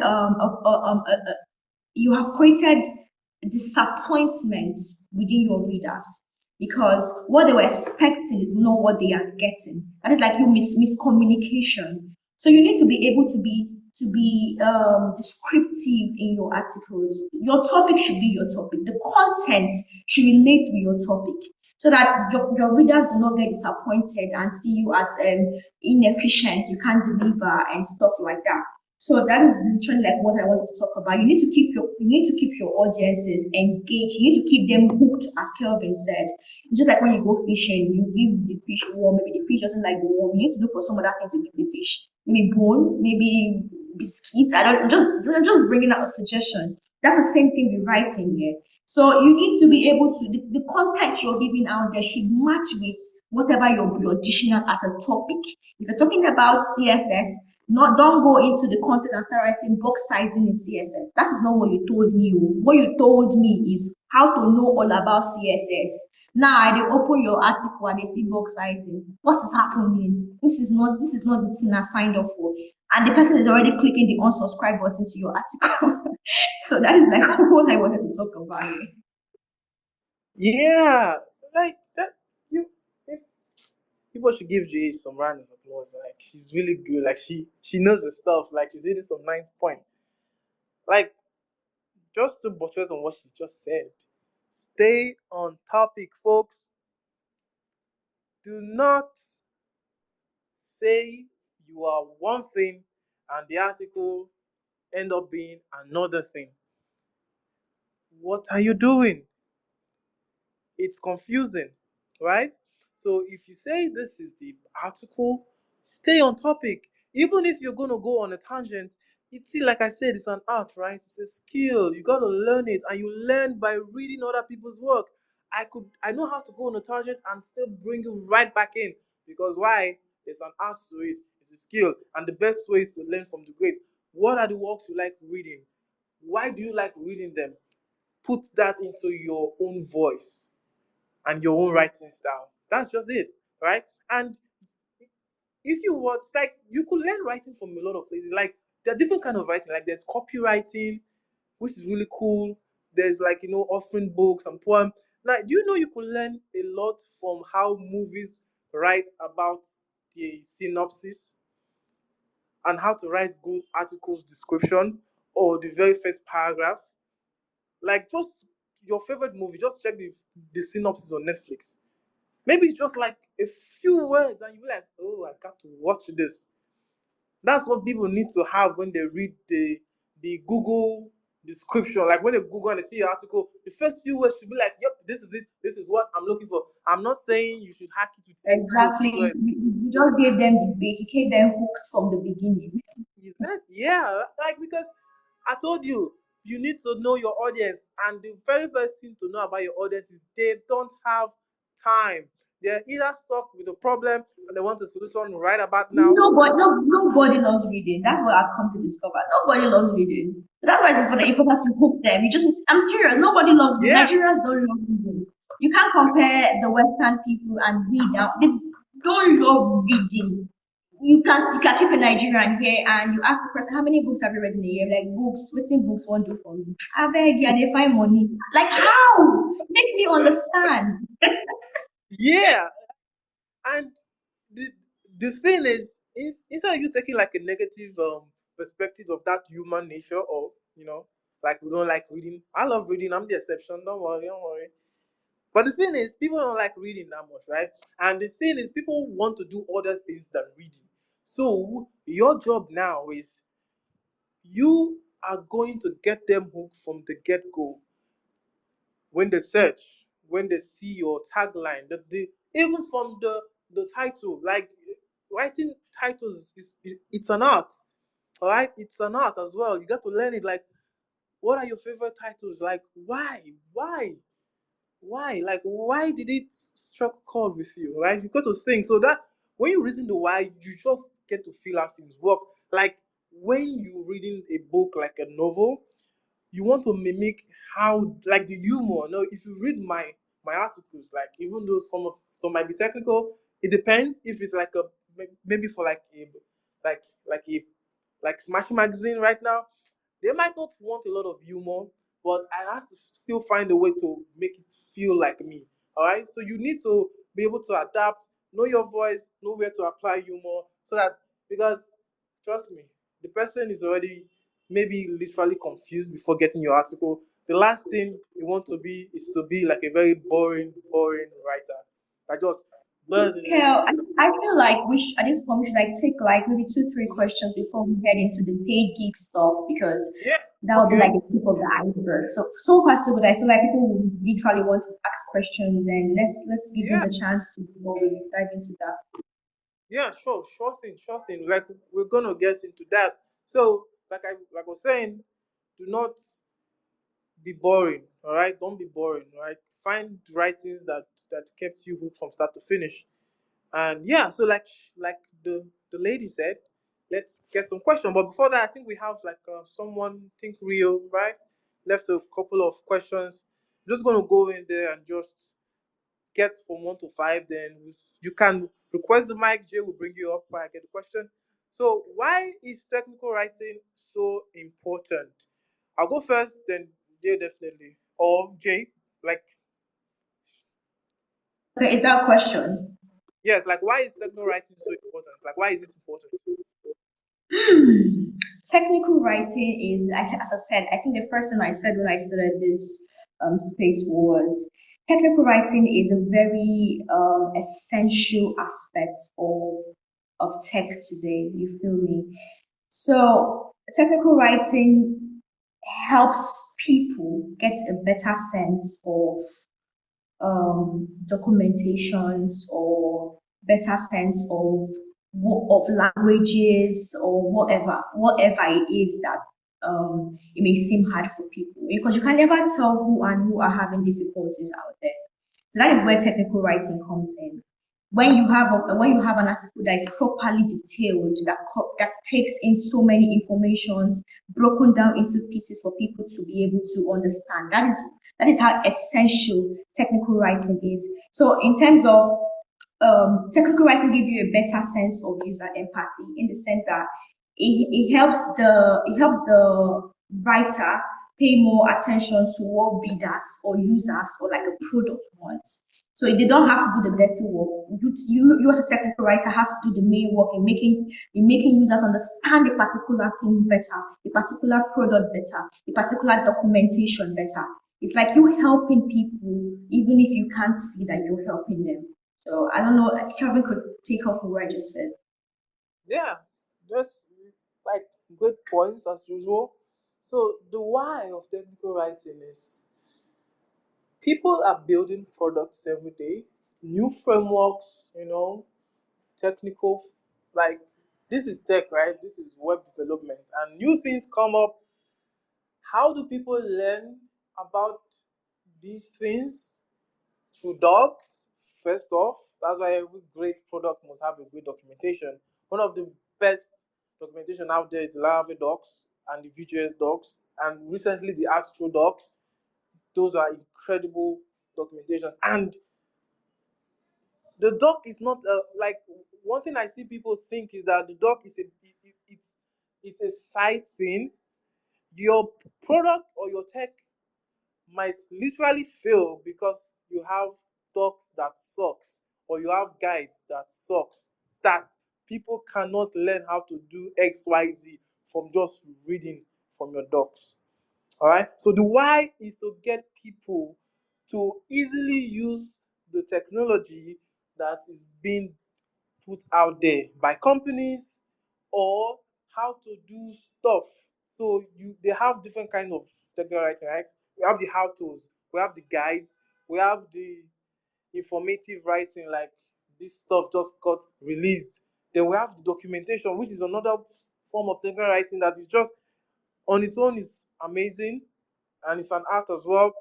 disappointment within your readers because what they were expecting is not what they are getting. That is like you miscommunication. So you need to be able to be descriptive in your articles. Your topic should be your topic. The content should relate with your topic so that your readers do not get disappointed and see you as inefficient, you can't deliver and stuff like that. So that is literally like what I wanted to talk about. You need to keep your audiences engaged. You need to keep them hooked, as Kelvin said. Just like when you go fishing, you give the fish worm, maybe the fish doesn't like the worm. You need to look for some other thing to give the fish. Maybe bone, maybe biscuits. I don't just bringing up a suggestion. That's the same thing with writing here. So you need to be able to the content you're giving out there should match with whatever your dictionary as a topic. If you're talking about CSS, not don't go into the content and start writing box sizing in CSS. That is not what you told me. What you told me is how to know all about CSS. Now I dey open your article and they see box sizing. What is happening? This is not the thing I signed up for. And the person is already clicking the unsubscribe button to your article. So that is like what I wanted to talk about here. Yeah, like that. You, if people should give Jay some round of applause. Like she's really good. Like she knows the stuff. Like she's hitting some nice point. Like just to buttress on what she just said. Stay on topic, folks. Do not say you are one thing and the article end up being another thing. What are you doing? It's confusing, right? So if you say this is the article, stay on topic. Even if you're going to go on a tangent, it's see, like I said, it's an art, right? It's a skill. You got to learn it, and you learn by reading other people's work. I know how to go on a tangent and still bring you right back in because why? There's an art to it. It's a skill, and the best way is to learn from the great. What are the works you like reading? Why do you like reading them? Put that into your own voice and your own writing style. That's just it, right? And if you watch, like, you could learn writing from a lot of places. Like, there are different kind of writing. Like, there's copywriting, which is really cool. There's, like, offering books and poems. Now, do you know you could learn a lot from how movies write about the synopsis and how to write good articles description or the very first paragraph? Like, just your favorite movie, just check the synopsis on Netflix. Maybe it's just like a few words, and you're like, oh, I got to watch this. That's what people need to have when they read the Google description. Like when they Google and they see your article, the first few words should be like, "Yep, this is it. This is what I'm looking for." I'm not saying you should hack it with SEO Exactly. keywords. You just gave them the base. You kept them hooked from the beginning. Is that, yeah? Like, because I told you, you need to know your audience, and the very first thing to know about your audience is they don't have time. They're either stuck with a problem and they want a solution right about now. Nobody loves reading. That's what I've come to discover. Nobody loves reading. So that's why it's important to hook them. You just, I'm serious. Nobody loves reading. Yeah, Nigerians don't love reading. You can't compare the Western people and we now. They don't love reading. You can keep a Nigerian here and you ask the person how many books have you read in a year? Like books, waiting books won't do for me. I beg you, they find money. Like how? Make me understand. yeah. And the the thing is instead of you taking like a negative perspective of that human nature, or like, we don't like reading. I love reading. I'm the exception. Don't worry, don't worry. But the thing is, people don't like reading that much, right? And the thing is, people want to do other things than reading. So your job now is, you are going to get them hooked from the get go. When they search, when they see your tagline, even from the title, like, writing titles it's an art, all right? It's an art as well. You got to learn it. Like, what are your favorite titles? Like, why? Like, why did it struck a chord with you, right? You got to think. So that when you reason the why, you just get to feel how things work. Like, when you're reading a book like a novel, you want to mimic how, like, the humor. No, if you read my articles, like, even though some might be technical, it depends. If it's like a, maybe for like a, like like a like Smash Magazine right now, they might not want a lot of humor, but I have to still find a way to make it feel like me. All right. So you need to be able to adapt, know your voice, know where to apply humor, so that, because trust me, the person is already maybe literally confused before getting your article. The last thing you want to be is to be like a very boring writer that just blah, blah, Okay, blah, blah. I feel like at this point we should like take like maybe two, three Mhm. questions before we head into the paid gig stuff because Yeah. that would be Okay. like the tip of the iceberg. So far so good. I feel like people will literally want to ask questions and let's give them Yeah. the chance to before we dive into that. Yeah, sure thing. Like, we're gonna get into that. So, like I was saying, do not be boring. All right, don't be boring. All right, find writings that kept you hooked from start to finish. And yeah, so like the lady said, let's get some questions. But before that, I think we have like someone think real, right? Left a couple of questions. Just gonna go in there and just get from 1 to 5, then you can request the mic. Jay will bring you up when I get the question. So, why is technical writing so important? I'll go first, then Jay definitely, or Jay. Like, Okay, is that a question? yes, like, why is technical writing so important? Like, why is it important? Hmm. Technical writing is, as I said, I think the first thing I said when I started this space was technical writing is a very essential aspect of tech today. You feel me? So technical writing helps people get a better sense of documentations or better sense of languages or whatever it is that it may seem hard for people because you can never tell who and who are having difficulties out there. So that is where technical writing comes in. when you have an article that is properly detailed, that takes in so many informations broken down into pieces for people to be able to understand. That is how essential technical writing is. So in terms of technical writing, gives you a better sense of user empathy in the sense that it helps the writer pay more attention to what readers or users or like a product wants. So they don't have to do the dirty work. You as a technical writer have to do the main work in making users understand a particular thing better, a particular product better, a particular documentation better. It's like you helping people even if you can't see that you're helping them. So I don't know, Kevin could take off what I just said. Yeah, that's like good points as usual. So the why of technical writing is people are building products every day, new frameworks, technical, like this is tech, right? This is web development, and new things come up. How do people learn about these things? Through docs, first off. That's why every great product must have a great documentation. One of the best documentation out there is the Laravel docs and the Vue.js docs, and recently the Astro docs. Those are incredible documentations. And the doc is not like one thing I see people think is that the doc is it's a size thing. Your product or your tech might literally fail because you have docs that sucks or you have guides that sucks, that people cannot learn how to do XYZ from just reading from your docs. All right, so the why is to get people to easily use the technology that is being put out there by companies, or how to do stuff. So they have different kind of technical writing, right? We have the how to's, we have the guides, we have the informative writing, like this stuff just got released. Then we have the documentation, which is another form of technical writing that is just on its own is amazing, and it's an art as well.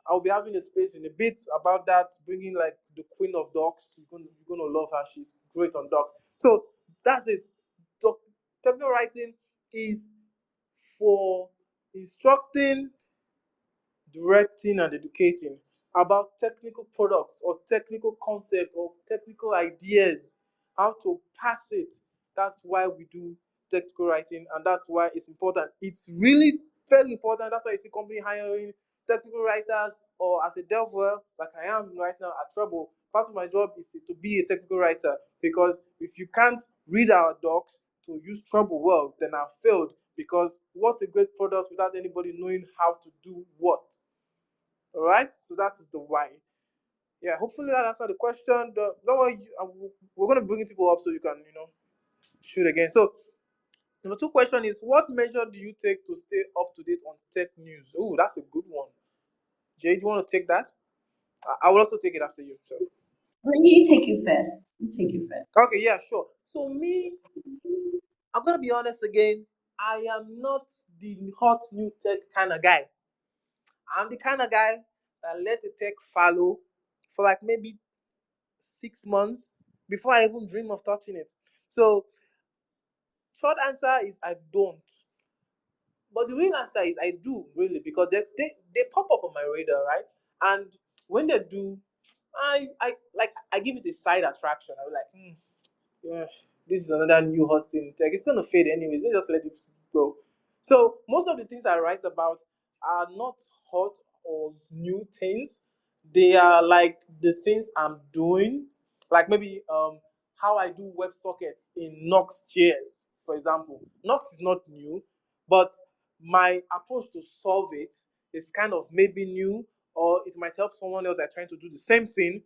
I'll be having a space in a bit about that, bringing like the queen of docs. You're gonna love her. She's great on docs. So that's it. Doc, technical writing is for instructing, directing, and educating about technical products or technical concepts or technical ideas, how to pass it. That's why we do technical writing, and that's why it's important. It's really very important. That's why you see company hiring technical writers, or as a developer, like I am right now at Trouble. Part of my job is to be a technical writer, because if you can't read our docs to use Trouble well, then I've failed. Because what's a great product without anybody knowing how to do what? All right, so that is the why. Yeah, hopefully that answered the question. Don't worry, we're going to bring people up so you can, shoot again. So, number two question is, what measure do you take to stay up to date on tech news? Oh, that's a good one. Jay, do you want to take that? I will also take it after you. So, You take it first. You take it first. okay, yeah, sure. So, me, I'm going to be honest again. I am not the hot new tech kind of guy. I'm the kind of guy that let the tech follow for like maybe 6 months before I even dream of touching it. So, short answer is I don't. But the real answer is I do really, because they pop up on my radar, right? And when they do, I give it a side attraction. I was like, yeah, this is another new hot thing in tech. It's gonna fade anyways. Let's just let it go. So most of the things I write about are not hot or new things. They are like the things I'm doing, like maybe how I do WebSockets in Nox.js, for example. Nox is not new, but my approach to solve it is kind of maybe new, or it might help someone else that's trying to do the same thing,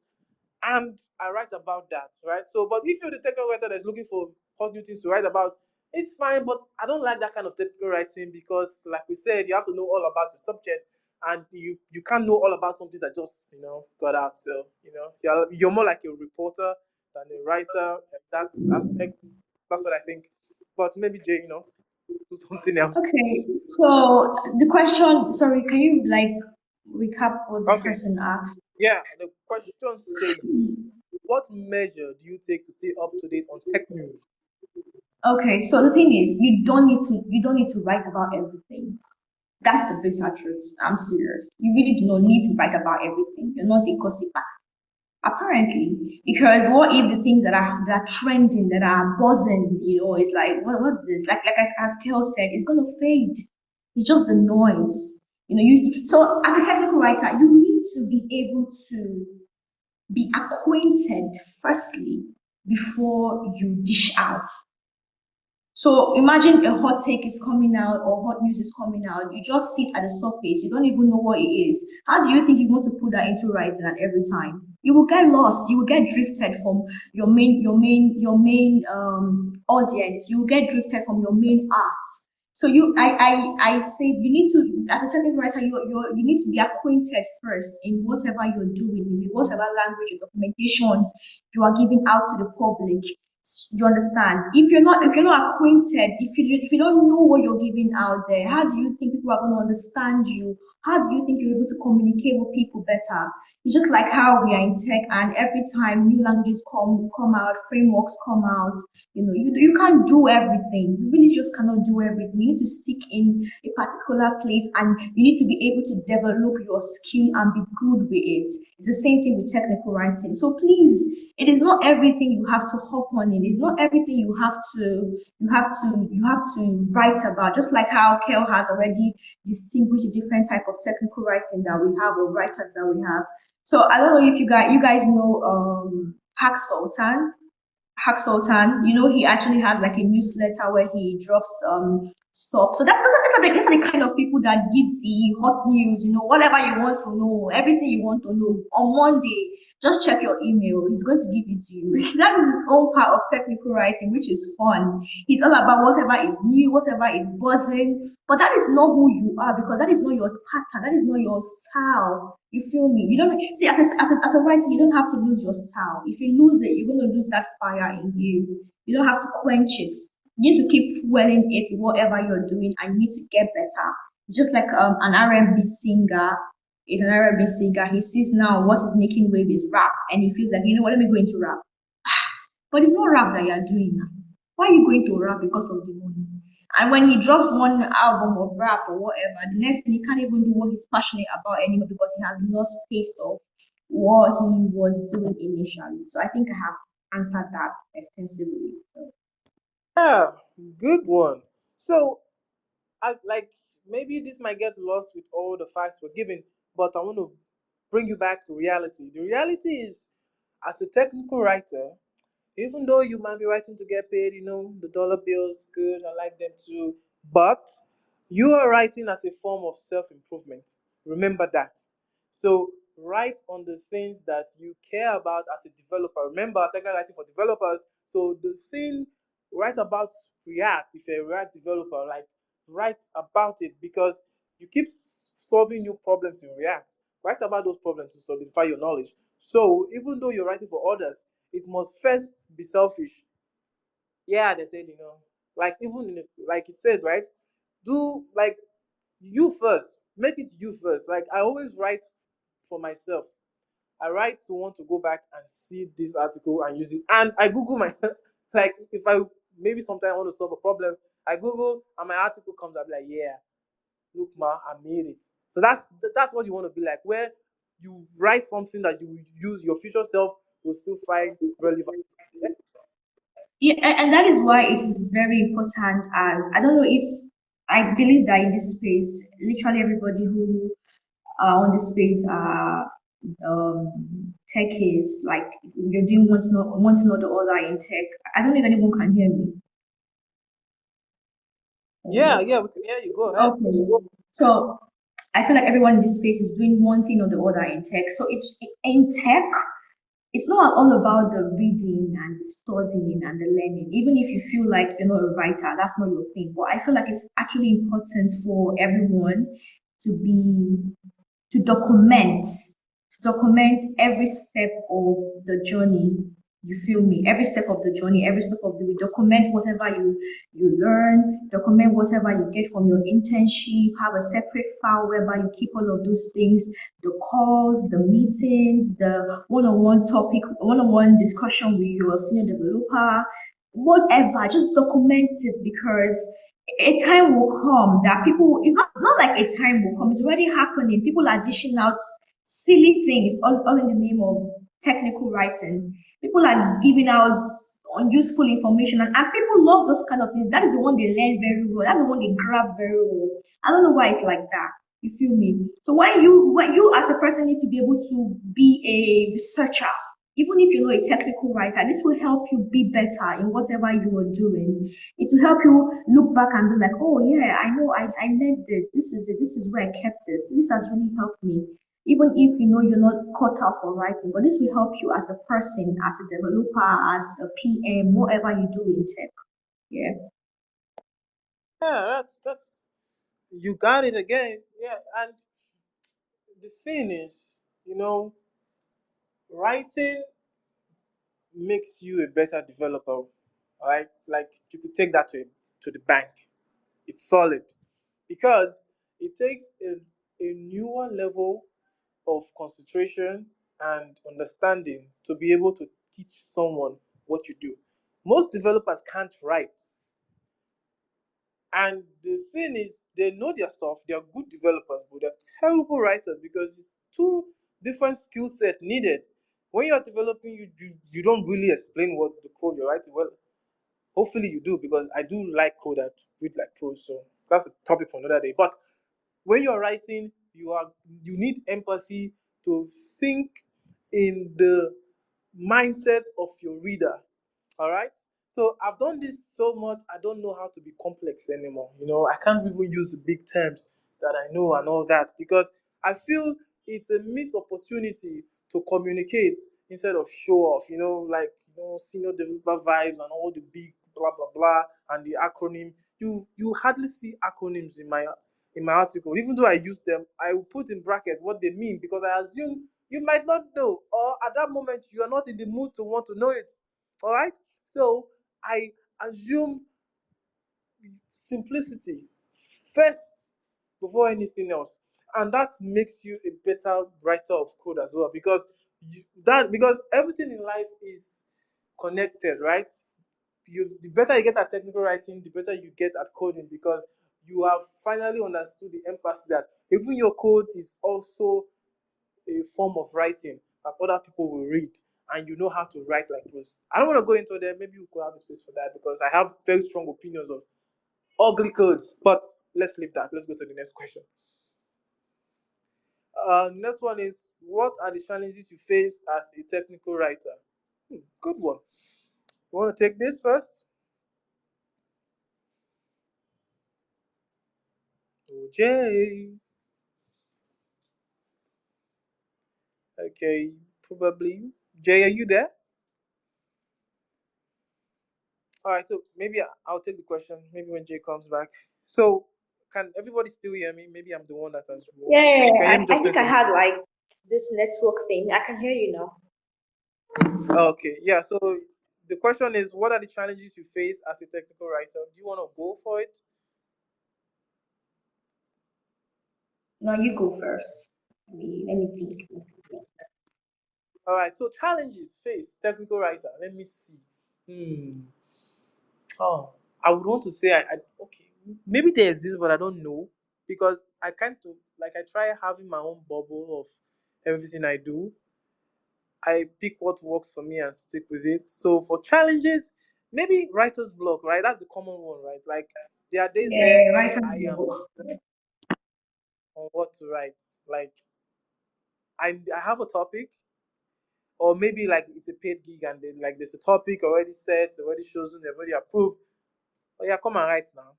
and I write about that, right? So, but if you're the technical writer that's looking for hot new things to write about, it's fine. But I don't like that kind of technical writing, because, like we said, you have to know all about your subject, and you can't know all about something that just got out. So you're more like a reporter than a writer. And that's aspect. That's what I think. But maybe Jay, do something else. Okay, so the question, sorry, can you like recap what the Okay. person asked? Yeah. The question says, what measure do you take to stay up to date on tech news? Okay, so the thing is, you don't need to write about everything. That's the bitter truth. I'm serious. You really do not need to write about everything. You're not a gossiper. Apparently, because what if the things that are trending, that are buzzing, it's like, what's this? Like as Kel said, it's gonna fade. It's just the noise. So as a technical writer, you need to be able to be acquainted firstly before you dish out. So imagine a hot take is coming out or hot news is coming out. You just sit at the surface. You don't even know what it is. How do you think you want to put that into writing at every time? You will get lost. You will get drifted from your main audience. You will get drifted from your main art. So I say you need to, as a technical writer, you need to be acquainted first in whatever you're doing, in whatever language or documentation you are giving out to the public. You understand? If you're not acquainted, if you don't know what you're giving out there, how do you think people are going to understand you? How do you think you're able to communicate with people better? It's just like how we are in tech, and every time new languages come out, frameworks come out. You can't do everything. You really just cannot do everything. You need to stick in a particular place, and you need to be able to develop your skill and be good with it. It's the same thing with technical writing. So please, it is not everything you have to hop on in. It's not everything you have to write about. Just like how Kel has already distinguished the different type of technical writing that we have, or writers that we have. So I don't know if you guys know Hack Sultan. Hack Sultan, he actually has like a newsletter where he drops stuff. So that's the kind of people that gives the hot news, whatever you want to know, everything you want to know. On Monday, just check your email. He's going to give it to you. That is his own part of technical writing, which is fun. He's all about whatever is new, whatever is buzzing. But that is not who you are, because that is not your pattern. That is not your style. You feel me? You don't see, as a writer, you don't have to lose your style. If you lose it, you're going to lose that fire in you. You don't have to quench it. You need to keep fueling it with whatever you're doing, and you need to get better. Just like an R&B singer is an R&B singer. He sees now what is making wave is rap, and he feels like, what, let me go into rap. But it's not rap that you're doing now. Why are you going to rap because of the money? And when he drops one album of rap or whatever, the next thing he can't even do what he's passionate about anymore, because he has lost taste of what he was doing initially. So I think I have answered that extensively. So, Yeah, good one. So I like, maybe this might get lost with all the facts we're giving, but I want to bring you back to reality. The reality is, as a technical writer, even though you might be writing to get paid, the dollar bills, good, I like them too, but you are writing as a form of self improvement. Remember that. So write on the things that you care about as a developer. Remember, technical writing for developers. So the thing, write about React. If you're a React developer, like, write about it, because you keep solving new problems in React. Write about those problems to solidify your knowledge. So even though you're writing for others, it must first be selfish. Yeah, they said, like, even in like it said, right? Do like you first. Make it you first. Like, I always write for myself. I write to want to go back and see this article and use it. And I Google my like, if I maybe sometime I want to solve a problem, I Google and my article comes up, like, yeah, look, ma, I made it. So that's what you want to be like, where you write something that you use, your future self will still find relevant. Yeah. yeah, and that is why it is very important. As I don't know if I believe that in this space, literally everybody who are on this space are techies. Like you're doing one to know the other in tech. I don't know if anyone can hear me. Yeah, yeah, we can hear you. Go ahead. Okay. So I feel like everyone in this space is doing one thing or the other in tech. So it's in tech, it's not all about the reading and the studying and the learning. Even if you feel like you're not a writer, that's not your thing. But I feel like it's actually important for everyone to be to document every step of the journey You feel me? Every step of the journey, every step of the way, document whatever you learn, document whatever you get from your internship, have a separate file whereby you keep all of those things, the calls, the meetings, the one-on-one topic, one-on-one discussion with your senior developer, whatever, just document it because a time will come that people, it's not like a time will come, it's already happening. People are dishing out silly things all in the name of technical writing. People are giving out unuseful information, and people love those kind of things. That is the one they learn very well. That's the one they grab very well. I don't know why it's like that. You feel me? So when you as a person need to be able to be a researcher, even if you're not a technical writer, this will help you be better in whatever you are doing. It will help you look back and be like, oh yeah, I know I learned this. This is it. This is where I kept this. This has really helped me. Even if you know you're not cut out for writing, but this will help you as a person, as a developer, as a PM, whatever you do in tech. Yeah. Yeah, that's you got it again. Yeah, and the thing is, writing makes you a better developer. Right? Like you could take that to the bank. It's solid because it takes a newer level of concentration and understanding to be able to teach someone what you do. Most developers can't write. And the thing is, they know their stuff, they are good developers, but they're terrible writers because it's two different skill set needed. When you're developing, you don't really explain what the code you're writing. Well, hopefully you do because I do like code and read like pros, so that's a topic for another day. But when you're writing, you need empathy to think in the mindset of your reader. All right. So I've done this so much, I don't know how to be complex anymore. I can't even use the big terms that I know and all that because I feel it's a missed opportunity to communicate instead of show off. Like senior developer vibes and all the big blah blah blah and the acronym. You hardly see acronyms in my article. Even though I use them, I will put in brackets what they mean because I assume you might not know, or at that moment you are not in the mood to want to know it. All right. So I assume simplicity first before anything else, and that makes you a better writer of code as well because everything in life is connected, right? The better you get at technical writing, the better you get at coding because you have finally understood the empathy that even your code is also a form of writing that other people will read, and you know how to write like this. I don't want to go into that. Maybe we could have a space for that because I have very strong opinions of ugly codes. But let's leave that. Let's go to the next question. Next one is, what are the challenges you face as a technical writer? Good one. You want to take this first? Oh, Jay. Okay, probably. Jay, are you there? All right, so maybe I'll take the question. Maybe when Jay comes back. So, can everybody still hear me? Maybe I'm the one that has Yeah, walked. If you can hear me, I just think let I me know. had like this network thing. I can hear you now. Okay, yeah. So the question is, what are the challenges you face as a technical writer? Do you want to go for it? No, you go first. Let me think. All right. So challenges face technical writer. Let me see. Hmm. Oh, I would want to say okay. Maybe there exists, but I don't know because I kind of like I try having my own bubble of everything I do. I pick what works for me and stick with it. So for challenges, maybe writer's block, right? That's the common one, right? Like there are days where Yeah, right I from the am book. on what to write. Like I have a topic, or maybe like it's a paid gig and then like there's a topic already set, already chosen, they've already approved. Oh yeah, come and write now.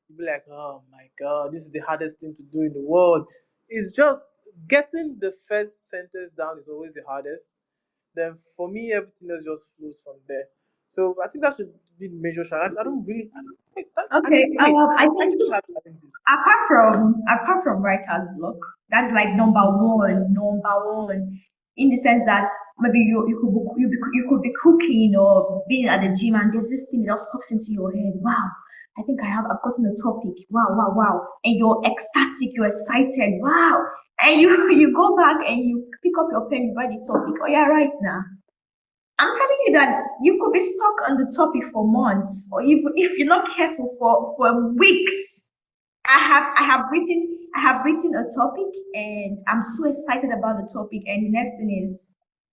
You'll be like, oh my god, this is the hardest thing to do in the world. It's just getting the first sentence down is always the hardest. Then for me, everything else just flows from there. So I think that should be the major challenge. I don't really. Wait, Okay. wait. I I think still have challenges. apart from writer's block, that's like number one, in the sense that maybe you could be cooking or being at the gym, and there's this thing that just pops into your head. Wow, I think I've gotten a topic. Wow, wow, wow, and you're ecstatic, you're excited. Wow, and you you go back and you pick up your pen, you write the topic. Oh yeah, right now. I'm telling you that you could be stuck on the topic for months, or even if you're not careful for weeks. I have written a topic and I'm so excited about the topic, and the next thing is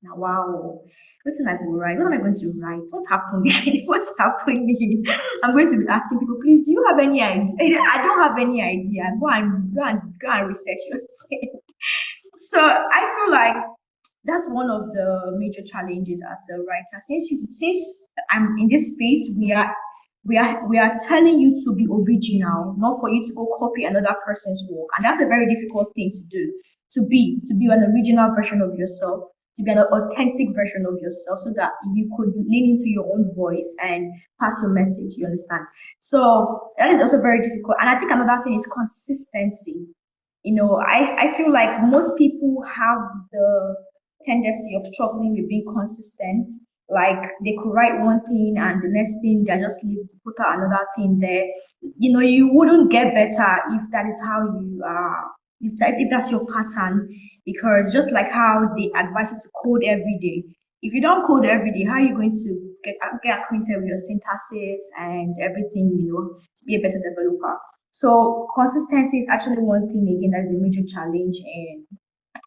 now wow, what am I going to write? What am I going to write? What's happening? What's happening? I'm going to be asking people, please, do you have any idea? I don't have any idea. Go and research yourself. So I feel like that's one of the major challenges as a writer. Since I'm in this space, we are telling you to be original, not for you to go copy another person's work, and that's a very difficult thing to do. To be an original version of yourself, to be an authentic version of yourself, so that you could lean into your own voice and pass your message. You understand? So that is also very difficult. And I think another thing is consistency. I feel like most people have the tendency of struggling with being consistent. Like they could write one thing and the next thing they're just lazy to put out another thing there. You wouldn't get better if that is how you are, if that's your pattern, because just like how they advise you to code every day. If you don't code every day, how are you going to get acquainted with your syntaxes and everything, to be a better developer? So consistency is actually one thing again that is a major challenge in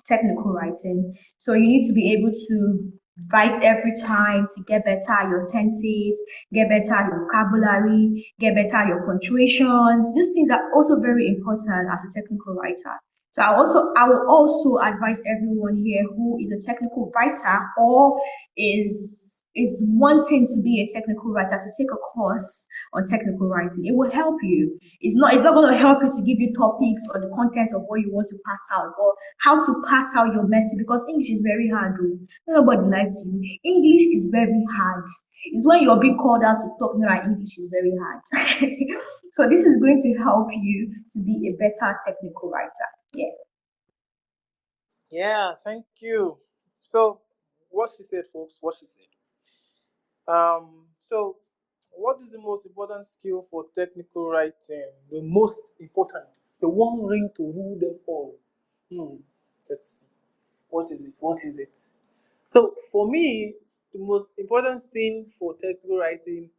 technical writing. So you need to be able to write every time to get better at your tenses, get better at your vocabulary, get better at your punctuations. These things are also very important as a technical writer. So I will also advise everyone here who is a technical writer or is wanting to be a technical writer to take a course on technical writing. It will help you. It's not going to help you to give you topics or the content of what you want to pass out, but how to pass out your message, because English is very hard. Though. Nobody likes you. English is very hard. It's when you're being called out to talk, no, like English is very hard. So this is going to help you to be a better technical writer. Yeah. Yeah, thank you. So, what she said, folks, what she said. So, what is the most important skill for technical writing? The most important, the one ring to rule them all. Hmm. Let's see. What is it? What is it? So, for me, the most important thing for technical writing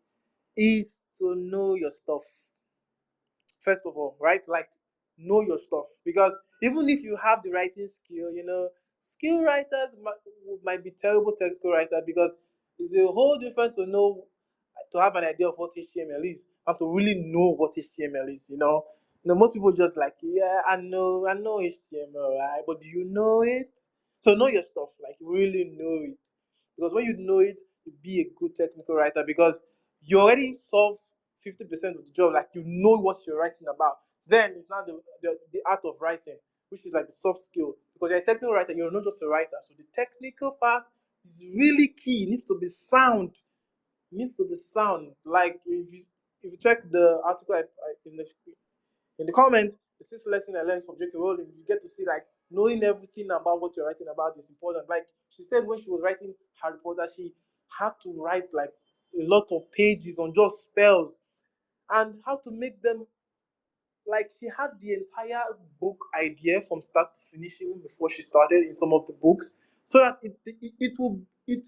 is to know your stuff. First of all, right? Like, know your stuff. Because even if you have the writing skill, skill writers might be terrible technical writers because it's a whole different to know, to have an idea of what HTML is and to really know what HTML is. Most people just like, yeah, I know HTML, right? But do you know it? So know your stuff, like really know it, because when you know it, you be a good technical writer because you already solve 50% of the job. Like you know what you're writing about. Then it's not the art of writing, which is like the soft skill. Because you're a technical writer, you're not just a writer. So the technical part is really key. It needs to be sound. It needs to be sound. Like if you check the article in the comments, the sixth lesson I learned from J.K. Rowling, you get to see like knowing everything about what you're writing about is important. Like she said when she was writing Harry Potter, she had to write like a lot of pages on just spells and how to make them, like she had the entire book idea from start to finish even before she started in some of the books, so that it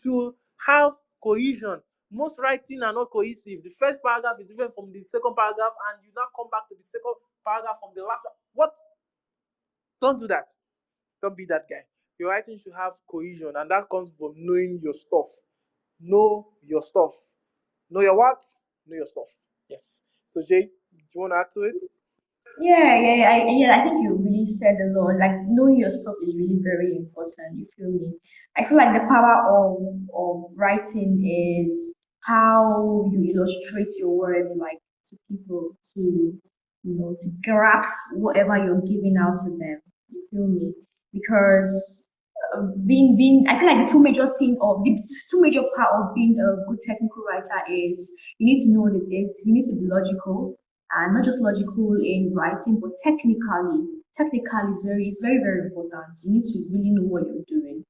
will have cohesion. Most writing are not cohesive. The first paragraph is different from the second paragraph, and you now come back to the second paragraph from the last one. What? Don't do that. Don't be that guy. Your writing should have cohesion, and that comes from knowing your stuff. Know your stuff. Know your what? Know your stuff. Yes. So Jay, do you want to add to it? I think you really said a lot. Like knowing your stuff is really very important. You feel me? I feel like the power of writing is how you illustrate your words, like to people, to grasp whatever you're giving out to them. You feel me? Because being I feel like the two major thing or the two major part of being a good technical writer is you need to know this is you need to be logical, and not just logical in writing, but technically is very very important. You need to really know what you're doing.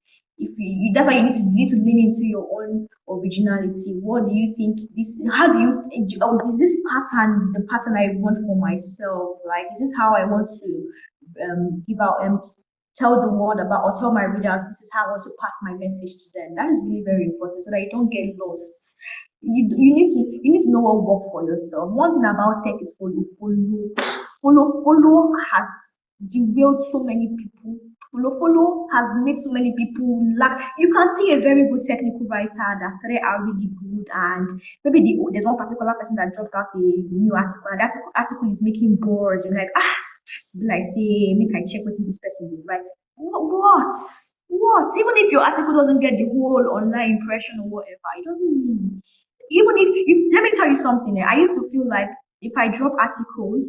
That's why you need to lean into your own originality. What do you think this? How do you? Is this pattern the pattern I want for myself? Like, is this how I want to give out and tell the world about, or tell my readers this is how I want to pass my message to them? That is really very important so that you don't get lost. You need to know what works for yourself. One thing about tech is follow has derailed so many people. Follow has made so many people lack. You can see a very good technical writer that started out really good, and maybe there's one particular person that dropped out a new article, and that article is making buzz. You're like, be like, say, make I check what this person did, right? What? What? Even if your article doesn't get the whole online impression or whatever, it doesn't mean. Even if let me tell you something, I used to feel like if I drop articles,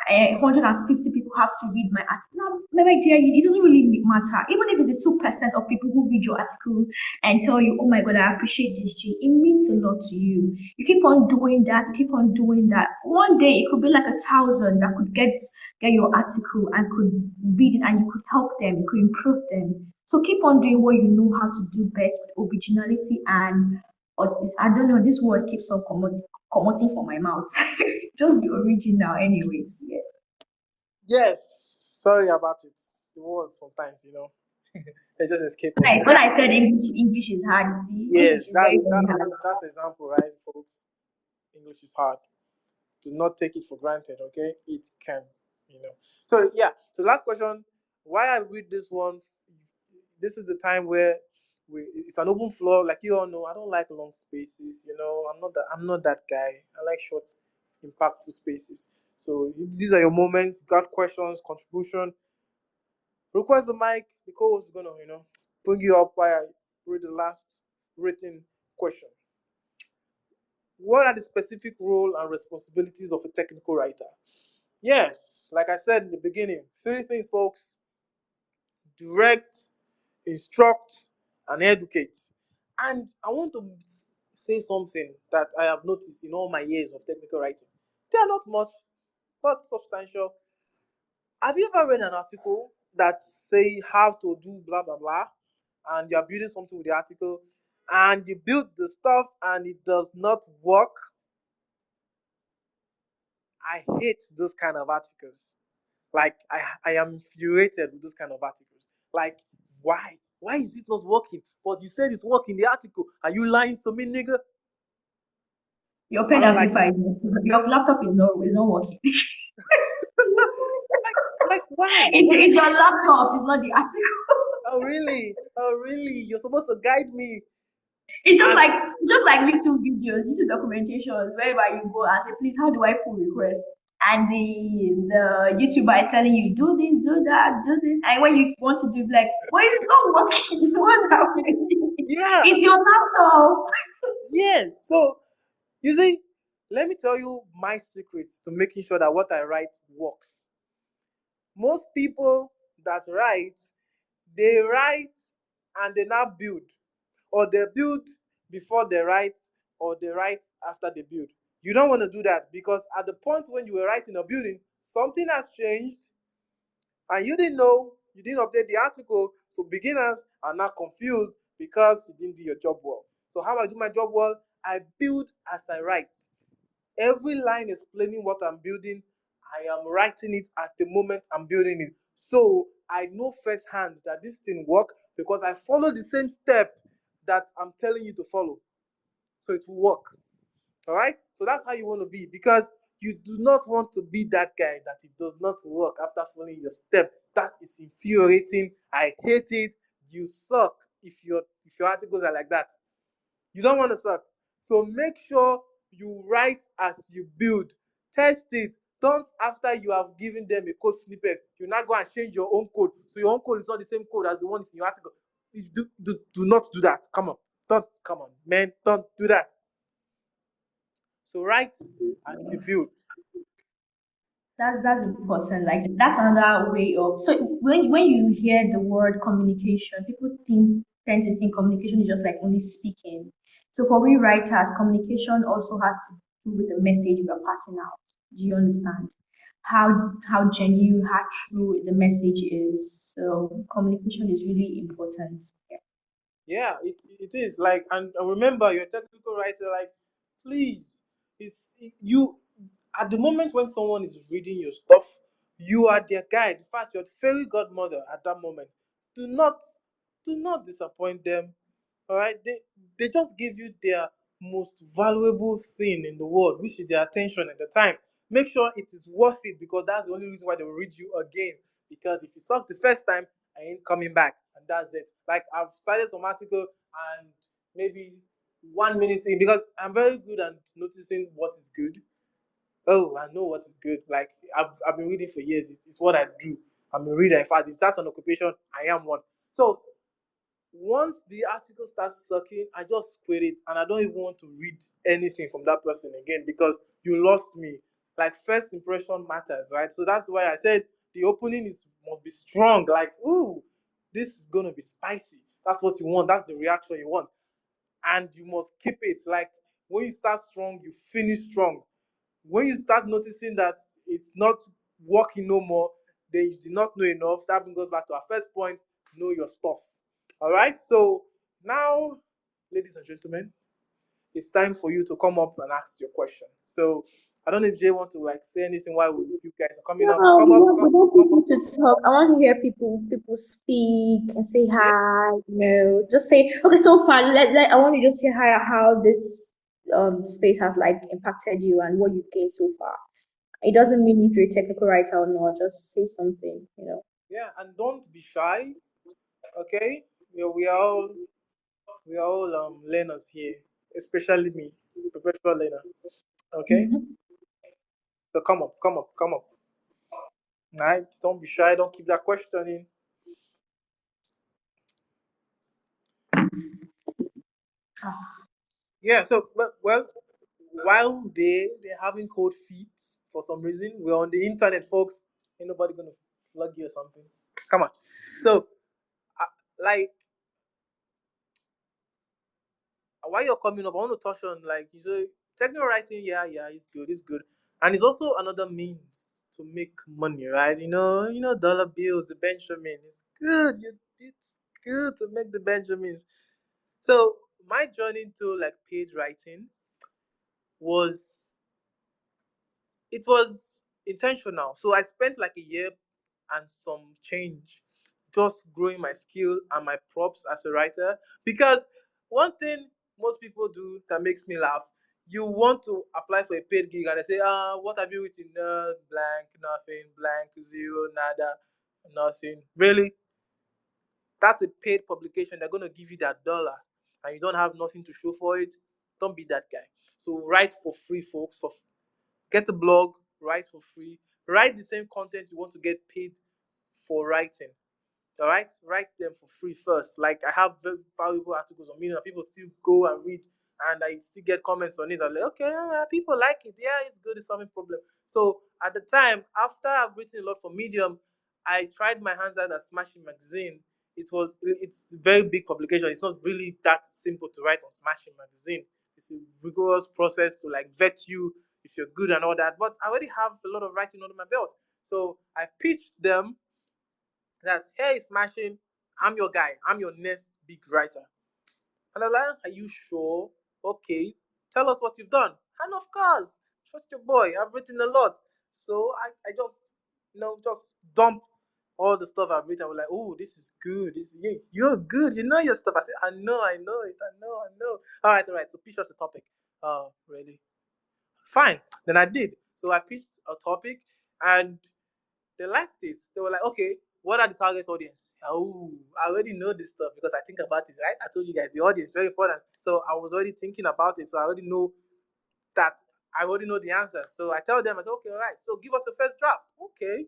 150 people have to read my article. Now, my dear, it doesn't really matter. Even if it's the 2% of people who read your article and tell you, oh my God, I appreciate this, G, it means a lot to you. You keep on doing that, keep on doing that. One day, it could be like 1,000 that could get your article and could read it and you could help them, you could improve them. So keep on doing what you know how to do best with originality and or I don't know, this word keeps on commoting from my mouth. Just the original, anyways. Yeah. Yes, sorry about it. The word sometimes, they just escape us. When I said English is hard, see, Yes, English is that's very, very that's hard. that's the example, right, folks? English is hard. Do not take it for granted, okay? It can, you know. So yeah. So last question. Why I read this one? This is the time where it's an open floor. Like you all know, I don't like long spaces. I'm not that guy. I like short, impactful spaces. So these are your moments. Got questions, contribution. Request the mic. The co-host is gonna, bring you up while I read the last written question. What are the specific role and responsibilities of a technical writer? Yes, like I said in the beginning, three things, folks: direct, instruct, and educate. And I want to say something that I have noticed in all my years of technical writing. They are not much, but substantial. Have you ever read an article that say how to do blah blah blah, and you're building something with the article, and you build the stuff and it does not work? I hate those kind of articles. Like I am infuriated with those kind of articles. Like, why? Why is it not working? But you said it's working in the article. Are you lying to me, nigga? Your I pen don't and like paper it. your laptop is not working. like why? It's Why? your laptop, it's not the article. Oh really? Oh really? You're supposed to guide me. It's just And like YouTube videos, YouTube documentations, wherever you go and say, please, how do I pull request? And the YouTuber is telling you, do this, do that, do this. And when you want to do like, why is it not working? What's happening? yeah, It's your laptop. yes. So you see, let me tell you my secrets to making sure that what I write works. Most people that write, they write and they now build, or they build before they write, or they write after they build. You don't want to do that because at the point when you were writing or building, something has changed and you didn't know, you didn't update the article. So beginners are now confused because you didn't do your job well. So how I do my job well? I build as I write. Every line explaining what I'm building, I am writing it at the moment I'm building it. So I know firsthand that this thing work because I follow the same step that I'm telling you to follow. So it will work. All right. So that's how you want to be because you do not want to be that guy that it does not work after following your step. That is infuriating. I hate it. You suck if your articles are like that. You don't want to suck. So make sure you write as you build. Test it. Don't after you have given them a code snippet, you now go and change your own code. So your own code is not the same code as the one in your article. Do not do that. Come on. Don't come on, man. Don't do that. So write as you build. That's important. Like that's another way of so when you hear the word communication, people tend to think communication is just like only speaking. So for we writers, communication also has to do with the message we are passing out. Do you understand? How genuine, how true the message is. So communication is really important. Yeah. Yeah, it is like, and remember, you're a technical writer. Like, please, you at the moment when someone is reading your stuff, you are their guide. In fact, you're the fairy godmother at that moment. Do not, do not disappoint them. All right, they just give you their most valuable thing in the world, which is their attention at the time. Make sure it is worth it, because that's the only reason why they will read you again. Because if you suck the first time, I ain't coming back, and that's it. Like, I've cited some article, and maybe 1 minute in, because I'm very good at noticing what is good. Oh, I know what is good. Like, I've been reading for years. It's what I do. I'm a reader. In fact, if that's an occupation, I am one. So once the article starts sucking, I just quit it, and I don't even want to read anything from that person again, because you lost me. Like, first impression matters, right? So that's why I said the opening is must be strong. Like, ooh, this is gonna be spicy. That's what you want. That's the reaction you want, and you must keep it. Like, when you start strong, you finish strong. When you start noticing that it's not working no more, then you did not know enough. That brings us back to our first point: know your stuff. All right. So now, ladies and gentlemen, it's time for you to come up and ask your question. So I don't know if Jay want to like say anything while you guys are coming up. No, Come up, we want come people up. to talk. I want to hear people speak and say Yeah. hi. Just say okay. So far, I want to just hear how this space has like impacted you and what you've gained so far. It doesn't mean if you're a technical writer or not. Just say something. Yeah, and don't be shy. Okay. We are all learners here, especially me, professional learner. Okay. Mhm. So come up, come up, come up. Right? Don't be shy. Don't keep that questioning. Yeah. So, well, while they're having cold feet for some reason, we're on the internet, folks. Ain't nobody gonna flog you or something. Come on. So, uh, like, while you're coming up, I want to touch on, like, you say technical writing. Yeah, yeah, it's good, and it's also another means to make money, right? Dollar bills, the Benjamin. It's good. It's good to make the Benjamins. So my journey to like paid writing was it was intentional. So I spent like a year and some change just growing my skill and my props as a writer. Because one thing most people do that makes me laugh, you want to apply for a paid gig and they say, what have you written? Blank, nothing, blank, zero, nada, nothing. Really? That's a paid publication. They're gonna give you that dollar, and you don't have nothing to show for it. Don't be that guy. So write for free, folks. Get a blog, write for free. Write the same content you want to get paid for writing. All right, write them for free first. Like, I have very valuable articles on Medium. People still go and read, and I still get comments on it. I'm like, okay, people like it. Yeah, it's good. It's solving problem. So at the time, after I've written a lot for Medium, I tried my hands out at Smashing Magazine. It's a very big publication. It's not really that simple to write on Smashing Magazine. It's a rigorous process to like vet you if you're good and all that. But I already have a lot of writing under my belt. So I pitched them that, hey, Smashing, I'm your guy. I'm your next big writer. And I was like, are you sure? Okay, tell us what you've done. And of course, trust your boy. I've written a lot. So I just, just dump all the stuff I've written. I was like, oh, this is good. You're good. You know your stuff. I said, I know it. I know. All right. So pitch us a topic. Really? Fine. Then I did. So I pitched a topic, and they liked it. They were like, okay, what are the target audience? Oh, I already know this stuff because I think about it, right? I told you guys the audience is very important. So I was already thinking about it. So I already know that I already know the answer. So I tell them, I said, okay, all right. So give us a first draft. Okay,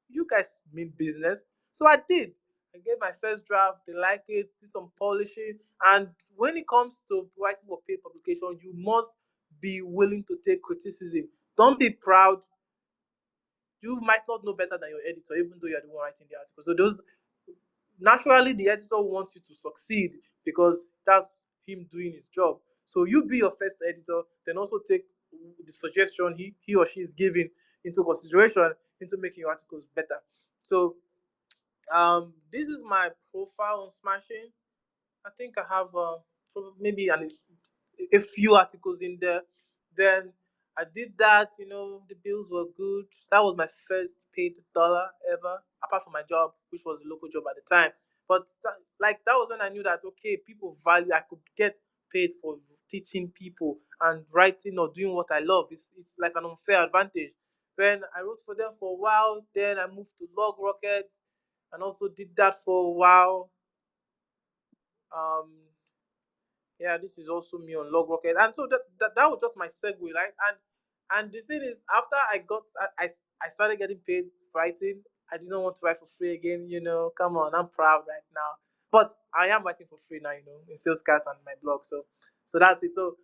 you guys mean business. So I did. I gave my first draft. They like it. Did some polishing. And when it comes to writing for paid publication, you must be willing to take criticism. Don't be proud. You might not know better than your editor, even though you're the one writing the article. So those naturally the editor wants you to succeed because that's him doing his job. So you be your first editor, then also take the suggestion he or she is giving into consideration into making your articles better. So this is my profile on Smashing. I think I have maybe a few articles in there. Then I did that. The bills were good. That was my first paid dollar ever, apart from my job, which was the local job at the time. But like that was when I knew that okay, people value. I could get paid for teaching people and writing or doing what I love. It's like an unfair advantage. When I wrote for them for a while, then I moved to Log Rockets and also did that for a while. Um, yeah, this is also me on Log Rocket, and so that was just my segue, right? And the thing is, after I started getting paid writing, I didn't want to write for free again. Come on, I'm proud right now, but I am writing for free now. In Salescast and my blog. So that's it. So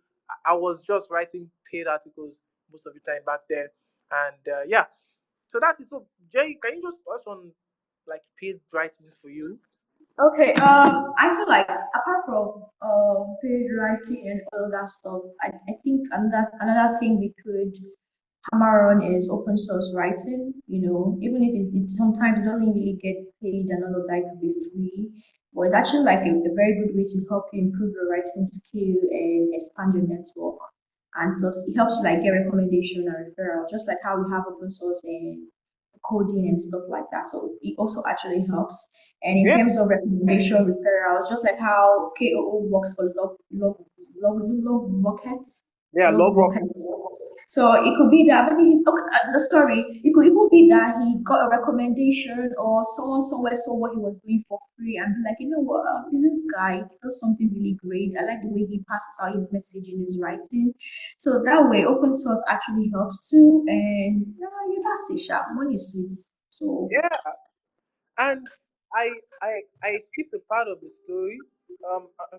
I was just writing paid articles most of the time back then, and yeah, so that's it. So Jay, can you just touch on like paid writings for you? Okay, I feel like apart from paid writing and all that stuff, I think another thing we could hammer on is open source writing. Even if it sometimes doesn't really get paid and all of that could be free, but it's actually like a very good way to help you improve your writing skill and expand your network. And plus, it helps you like get recommendation and referral, just like how we have open source and coding and stuff like that. So it also actually helps. And in Yeah, terms of recommendation referrals, just like how KOO works for log rockets, yeah, log Log Rocket. rockets. So it could be that maybe okay, the story. It could even be that he got a recommendation or someone somewhere saw what he was doing for free and be like, you know what, this guy does something really great. I like the way he passes out his message in his writing. So that way, open source actually helps too. And that's it, sharp. Money is sweet. So Yeah, and I skipped a part of the story. Um, uh, uh,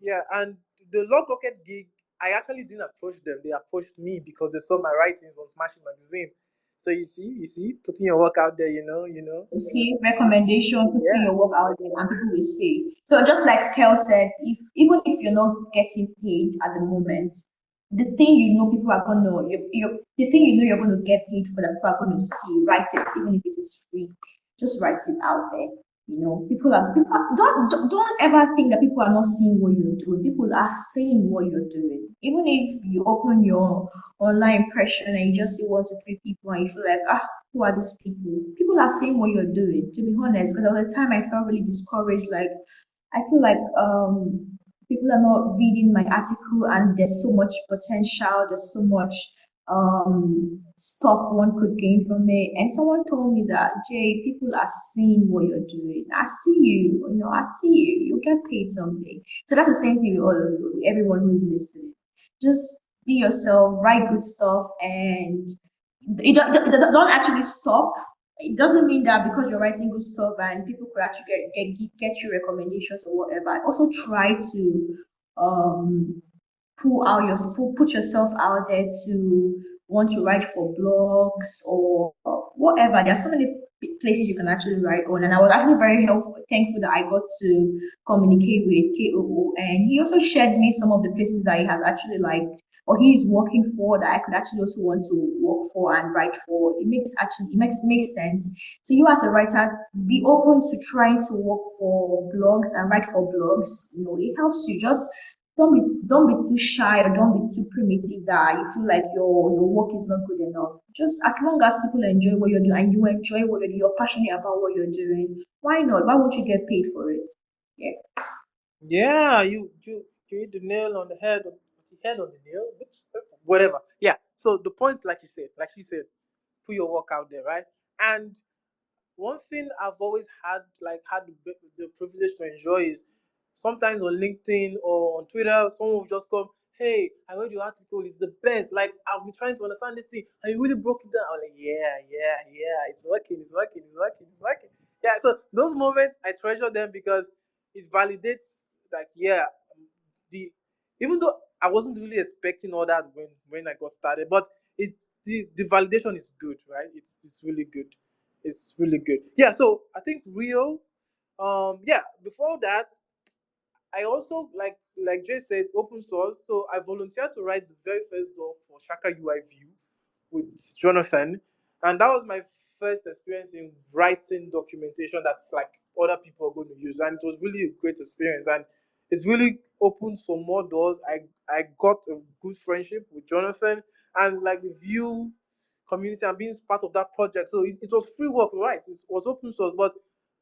yeah, and the Log Rocket gig, I actually didn't approach them. They approached me because they saw my writings on Smashing Magazine. So you see, putting your work out there. you see, recommendation, putting Yeah, your work out there, and people will say. So just like Kel said, if even if you're not getting paid at the moment, the thing people are gonna the thing you're gonna get paid for that people are gonna see. Write it, even if it is free. Just write it out there. Don't ever think that people are not seeing what you're doing. People are saying what you're doing. Even if you open your online impression and you just see 1 to 3 people and you feel like who are these people? People are seeing what you're doing, to be honest. Because at the time I felt really discouraged. Like I feel like people are not reading my article and there's so much potential, there's so much stuff one could gain from it. And someone told me that Jay, people are seeing what you're doing. I see you, I see you. You get paid someday. So that's the same thing with all of you, everyone who is listening. Just be yourself, write good stuff, and don't actually stop. It doesn't mean that because you're writing good stuff and people could actually get you recommendations or whatever. Also try to um put yourself out there to want to write for blogs or whatever. There are so many places you can actually write on, and I was actually very thankful that I got to communicate with KOO, and he also shared me some of the places that he has actually liked or he is working for that I could actually also want to work for and write for. It makes sense. So you as a writer, be open to trying to work for blogs and write for blogs. It helps you. Just don't be too shy or don't be too primitive that you feel like your work is not good enough. Just as long as people enjoy what you're doing and you enjoy what you're doing, you're passionate about what you're doing, why not? Why won't you get paid for it? Yeah. yeah, you hit the nail on the head, the head on the nail, which whatever. Yeah. So the point, like she said, put your work out there, right? And one thing I've always had the privilege to enjoy is sometimes on LinkedIn or on Twitter, someone will just come, "Hey, I read your article. It's the best. Like I've been trying to understand this thing, and you really broke it down." I'm like, "Yeah, yeah, yeah. It's working. It's working. It's working. It's working." Yeah. So those moments I treasure them because it validates, like, yeah, the even though I wasn't really expecting all that when I got started, but the validation is good, right? It's really good. It's really good. Yeah. So I think Rio. Yeah. Before that, I also like Jay said, open source. So I volunteered to write the very first doc for Shaka UI View with Jonathan, and that was my first experience in writing documentation that's like other people are going to use. And it was really a great experience, and it's really opened some more doors. I got a good friendship with Jonathan, and like the View community and being part of that project. So it was free work, right? It was open source, but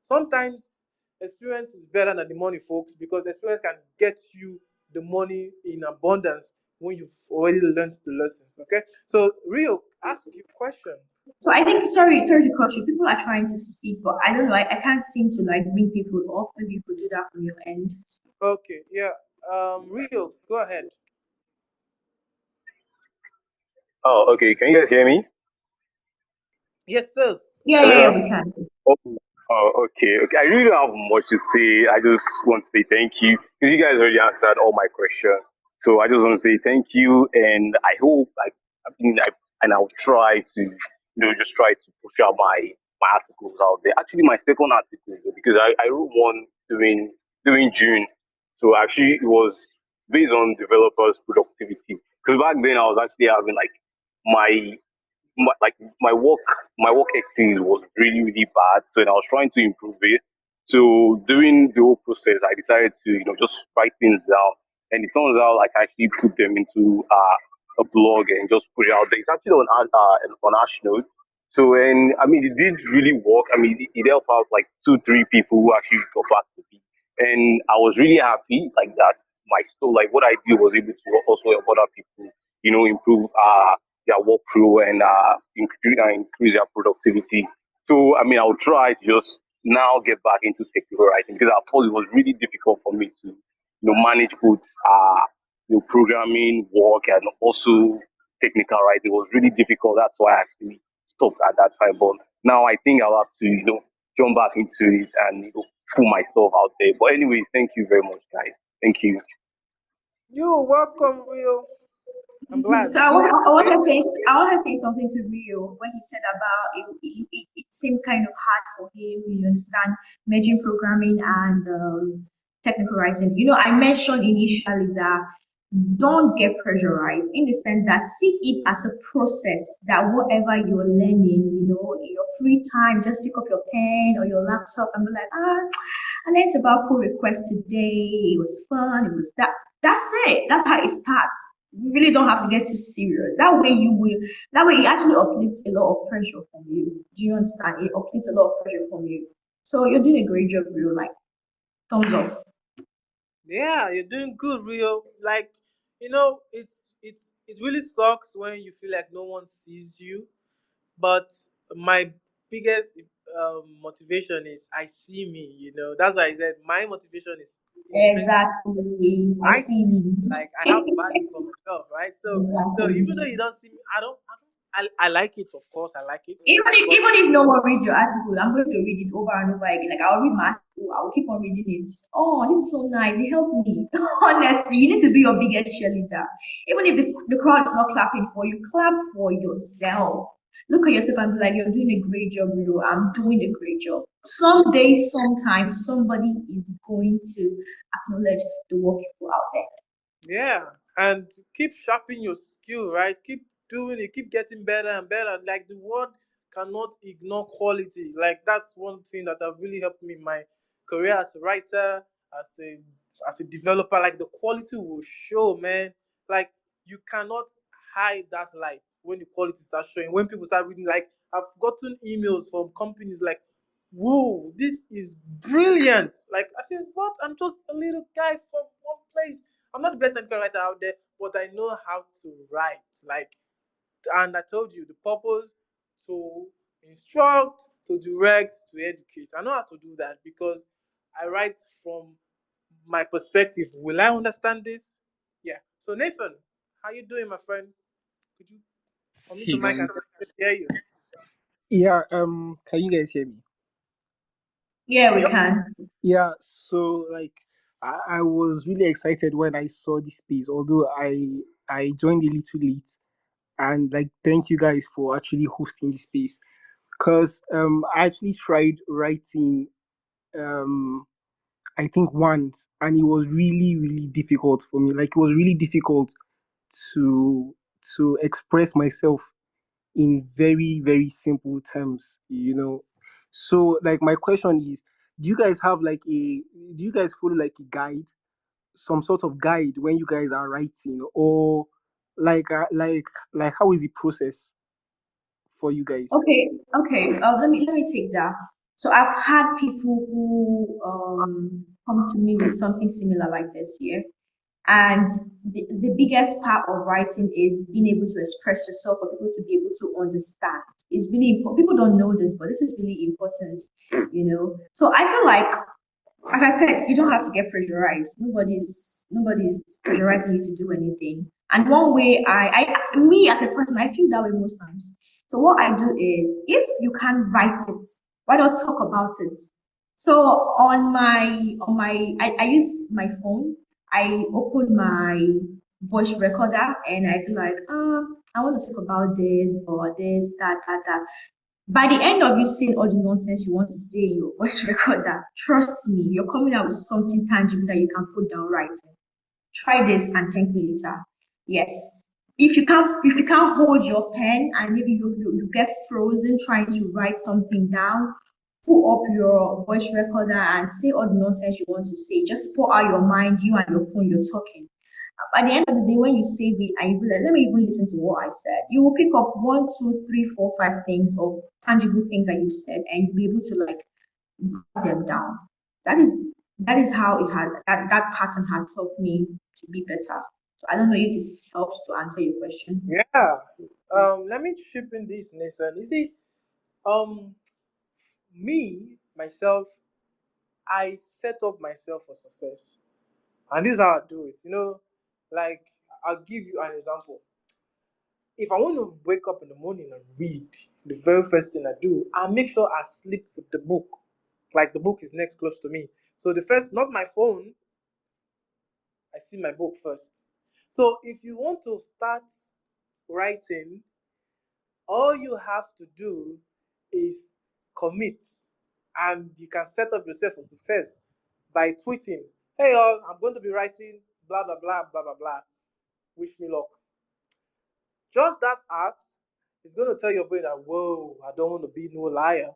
sometimes experience is better than the money, folks, because experience can get you the money in abundance when you've already learned the lessons. Okay, so Rio, ask you a question. So I think, sorry to cut you. People are trying to speak, but I don't know. I can't seem to like bring people up. Maybe you could do that from your end. Okay, yeah. Rio, go ahead. Oh, okay. Can you guys hear me? Yes, sir. Yeah, Hello? we can. Oh, oh, okay. Okay. I really don't have much to say. I just want to say thank you because you guys already answered all my questions. So I just want to say thank you, and I hope I mean, and I'll try to, just try to push out my articles out there. Actually, my second article because I wrote one during June. So actually, it was based on developers' productivity. Because back then, I was actually having like my my work ethics was really bad. So then I was trying to improve it. So during the whole process, I decided to just write things down, and it turns out like I actually put them into a blog and just put it out there. It's actually on Ashnote. So and I mean it did really work. I mean it helped out like 2 3 people who actually got back to me, and I was really happy like that. My so like what I did was able to also help other people, improve their workflow and increase their productivity. So, I mean, I'll try to just now get back into technical writing because at first it was really difficult for me to, manage both, programming work and also technical writing. It was really difficult. That's why I actually stopped at that time. But now I think I'll have to, jump back into it and put myself out there. But anyways, thank you very much, guys. Thank you. You're welcome, Rio. I'm glad So you're doing want great. to say something to Rio when he said about it seemed kind of hard for him. You understand merging programming and technical writing. I mentioned initially that don't get pressurized in the sense that see it as a process. That whatever you're learning, in your free time, just pick up your pen or your laptop and be like, I learned about pull request today. It was fun. It was that. That's it. That's how it starts. You really don't have to get too serious. That way it actually uplifts a lot of pressure from you. Do you understand? It uplifts a lot of pressure from you. So you're doing a great job, real like thumbs up. Yeah, you're doing good, Rio. Like, it really sucks when you feel like no one sees you. But my biggest motivation is I see me. That's why I said my motivation is intrinsic. Exactly. I I see see me. you. Like I have value for myself, right? So Exactly. even though you don't see me, I like it. Of course, I like it. But Even if no one reads your article, I'm going to read it over and over again. Like I'll read my article, I'll keep on reading it. Oh, this is so nice. It helped me. Honestly, you need to be your biggest cheerleader. Even if the crowd is not clapping for you, clap for yourself. Look at yourself and be like, you're doing a great job, Rio. I'm doing a great job. Someday, sometime, somebody is going to acknowledge the work you put out there. yeah, and keep sharpening your skill, right? Keep doing it, keep getting better and better. Like the world cannot ignore quality. Like that's one thing that have really helped me in my career as a writer, as a as a developer. Like the quality will show, man. Like you cannot hide that light when the quality starts showing. When people start reading, like I've gotten emails from companies like, "Whoa, this is brilliant!" Like I said, "What? I'm just a little guy from one place. I'm not the best technical writer out there, but I know how to write." Like, and I told you the purpose to instruct, to direct, to educate. I know how to do that because I write from my perspective. Will I understand this? Yeah. So Nathan, how you doing, my friend? Could you unmute Hey your mic and guys. hear you? Yeah, can you guys hear me? Yeah, we Yep. can. Yeah, so like I was really excited when I saw this space, although I joined a little late, and like thank you guys for actually hosting this space. Cause I actually tried writing um I think once, and it was really difficult for me. Like it was really difficult to express myself in very simple terms. So like my question is, do you guys have like a do you guys follow like a guide, some sort of guide when you guys are writing, or like how is the process for you guys? Okay, okay. Let me take that. So I've had people who come to me with something similar like this here, and the biggest part of writing is being able to express yourself for people to be able to understand. It's really important. People don't know this, but this is really important, you know. So I feel like, as I said, you don't have to get pressurized. Nobody's pressurizing you to do anything. And one way me as a person, I feel that way most times. So what I do is, if you can't write it, why not talk about it? So I use my phone. I open my voice recorder and I be like, I want to talk about this or this, that. By the end of you saying all the nonsense you want to say in your voice recorder, trust me, you're coming out with something tangible that you can put down writing. Try this and thank me later. Yes. If you can't hold your pen and maybe you get frozen trying to write something down, pull up your voice recorder and say all the nonsense you want to say. Just pour out your mind, you and your phone, you're talking. At the end of the day, when you save it and you be like, let me even listen to what I said, you will pick up one, two, three, four, five things of tangible things that you said, and you'll be able to like write them down. That is that is how it has that pattern has helped me to be better. So I don't know if this helps to answer your question. Yeah. Let me chip in this, Nathan. You see, um, me myself, I set up myself for success, and this is how I do it. Like, I'll give you an example. If I want to wake up in the morning and read, the very first thing I do, I make sure I sleep with the book. Like, the book is next close to me. So the first, not my phone, I see my book first. So if you want to start writing, all you have to do is commit, and you can set up yourself for success by tweeting, "Hey all, I'm going to be writing blah blah blah blah blah blah. Wish me luck." Just that act is going to tell your brain that, whoa, I don't want to be no liar.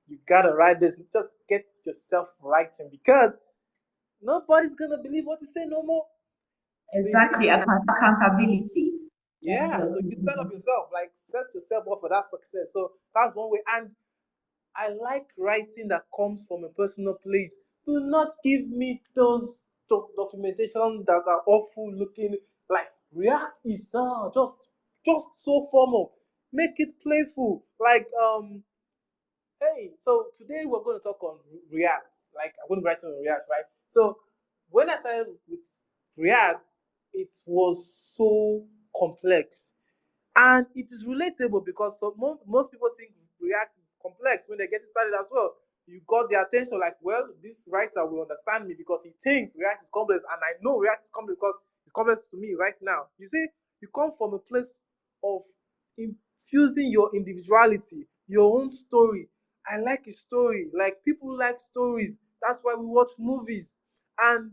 You gotta write this. Just get yourself writing, because nobody's gonna believe what you say no more. So you set Exactly, accountability. That's Yeah, what so you set up yourself, like set yourself up for that success. So that's one way. And I like writing that comes from a personal place. Do not give me those documentation that are awful looking. Like, React is just so formal. Make it playful. Like, hey, so today we're going to talk on React. Like, I'm going to write on React, right? So when I started with React, it was so complex, and it is relatable, because most people think React is complex when they get started as well. You got their attention, like, well, this writer will understand me because he thinks React is complex, and I know React is complex because it's complex to me right now. You see, you come from a place of infusing your individuality, your own story. I like a story. Like, people like stories. That's why we watch movies. And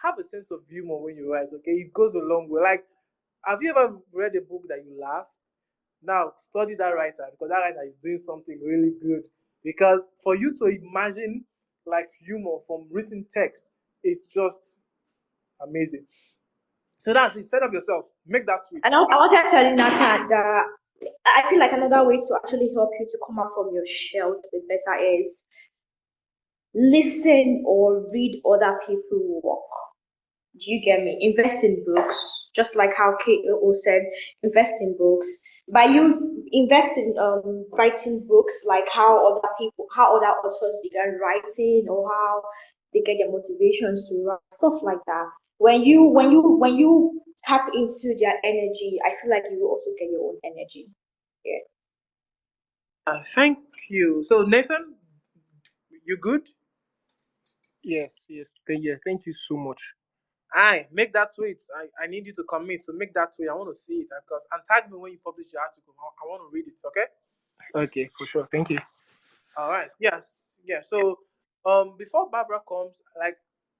have a sense of humor when you write. Okay, it goes a long way. Like, have you ever read a book that you laughed? Now study that writer, because that writer is doing something really good. Because for you to imagine like humor from written text, it's just amazing. So that's it. Set up yourself. Make that tweet. And I wanted to tell you, Nathan, that I feel like another way to actually help you to come out from your shell a bit better is listen or read other people's work. Do you get me? Invest in books, just like how KO said, invest in books. By you invest in writing books, like how other authors began writing, or how they get their motivations to write, stuff like that. When you tap into their energy, I feel like you will also get your own energy. Yeah. Thank you. So Nathan, you good? Thank you so much. I make that tweet. I need you to commit. So make that tweet. I want to see it, because and tag me when you publish your article. I want to read it. Okay. Okay, for sure. Thank you. All right. Yes. Yeah. So before Barbara comes, like,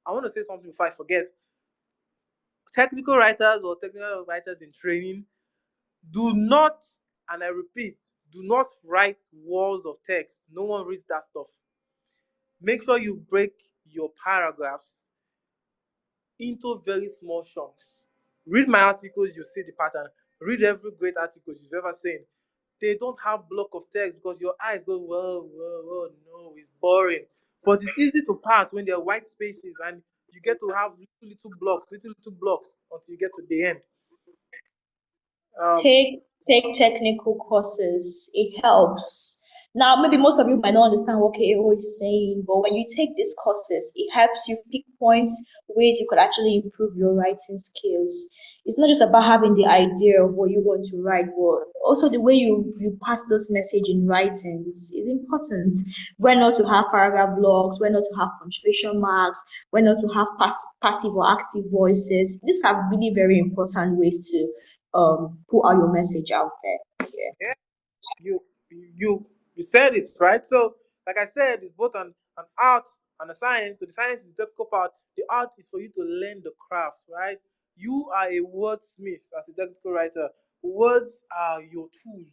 I want to say something before I forget. Technical writers or technical writers in training, do not, and I repeat, do not write walls of text. No one reads that stuff. Make sure you break your paragraphs into very small chunks. Read my articles, you see the pattern. Read every great article you've ever seen. They don't have block of text because your eyes go, whoa, whoa, whoa, no, it's boring. But it's easy to pass when there are white spaces and you get to have little, little blocks until you get to the end. Um, Take technical courses. It helps. Now, maybe most of you might not understand what KO is saying, but when you take these courses, it helps you pick points, ways you could actually improve your writing skills. It's not just about having the idea of what you want to write, but also the way you pass this message in writing is important. When not to have paragraph blocks, when not to have punctuation marks, when not to have passive or active voices. These are really very important ways to put out your message out there. Yeah. yeah, you you you said it right. So, like I said, it's both an art and a science. So the science is the technical part. The art is for you to learn the craft, right? You are a wordsmith as a technical writer. Words are your tools.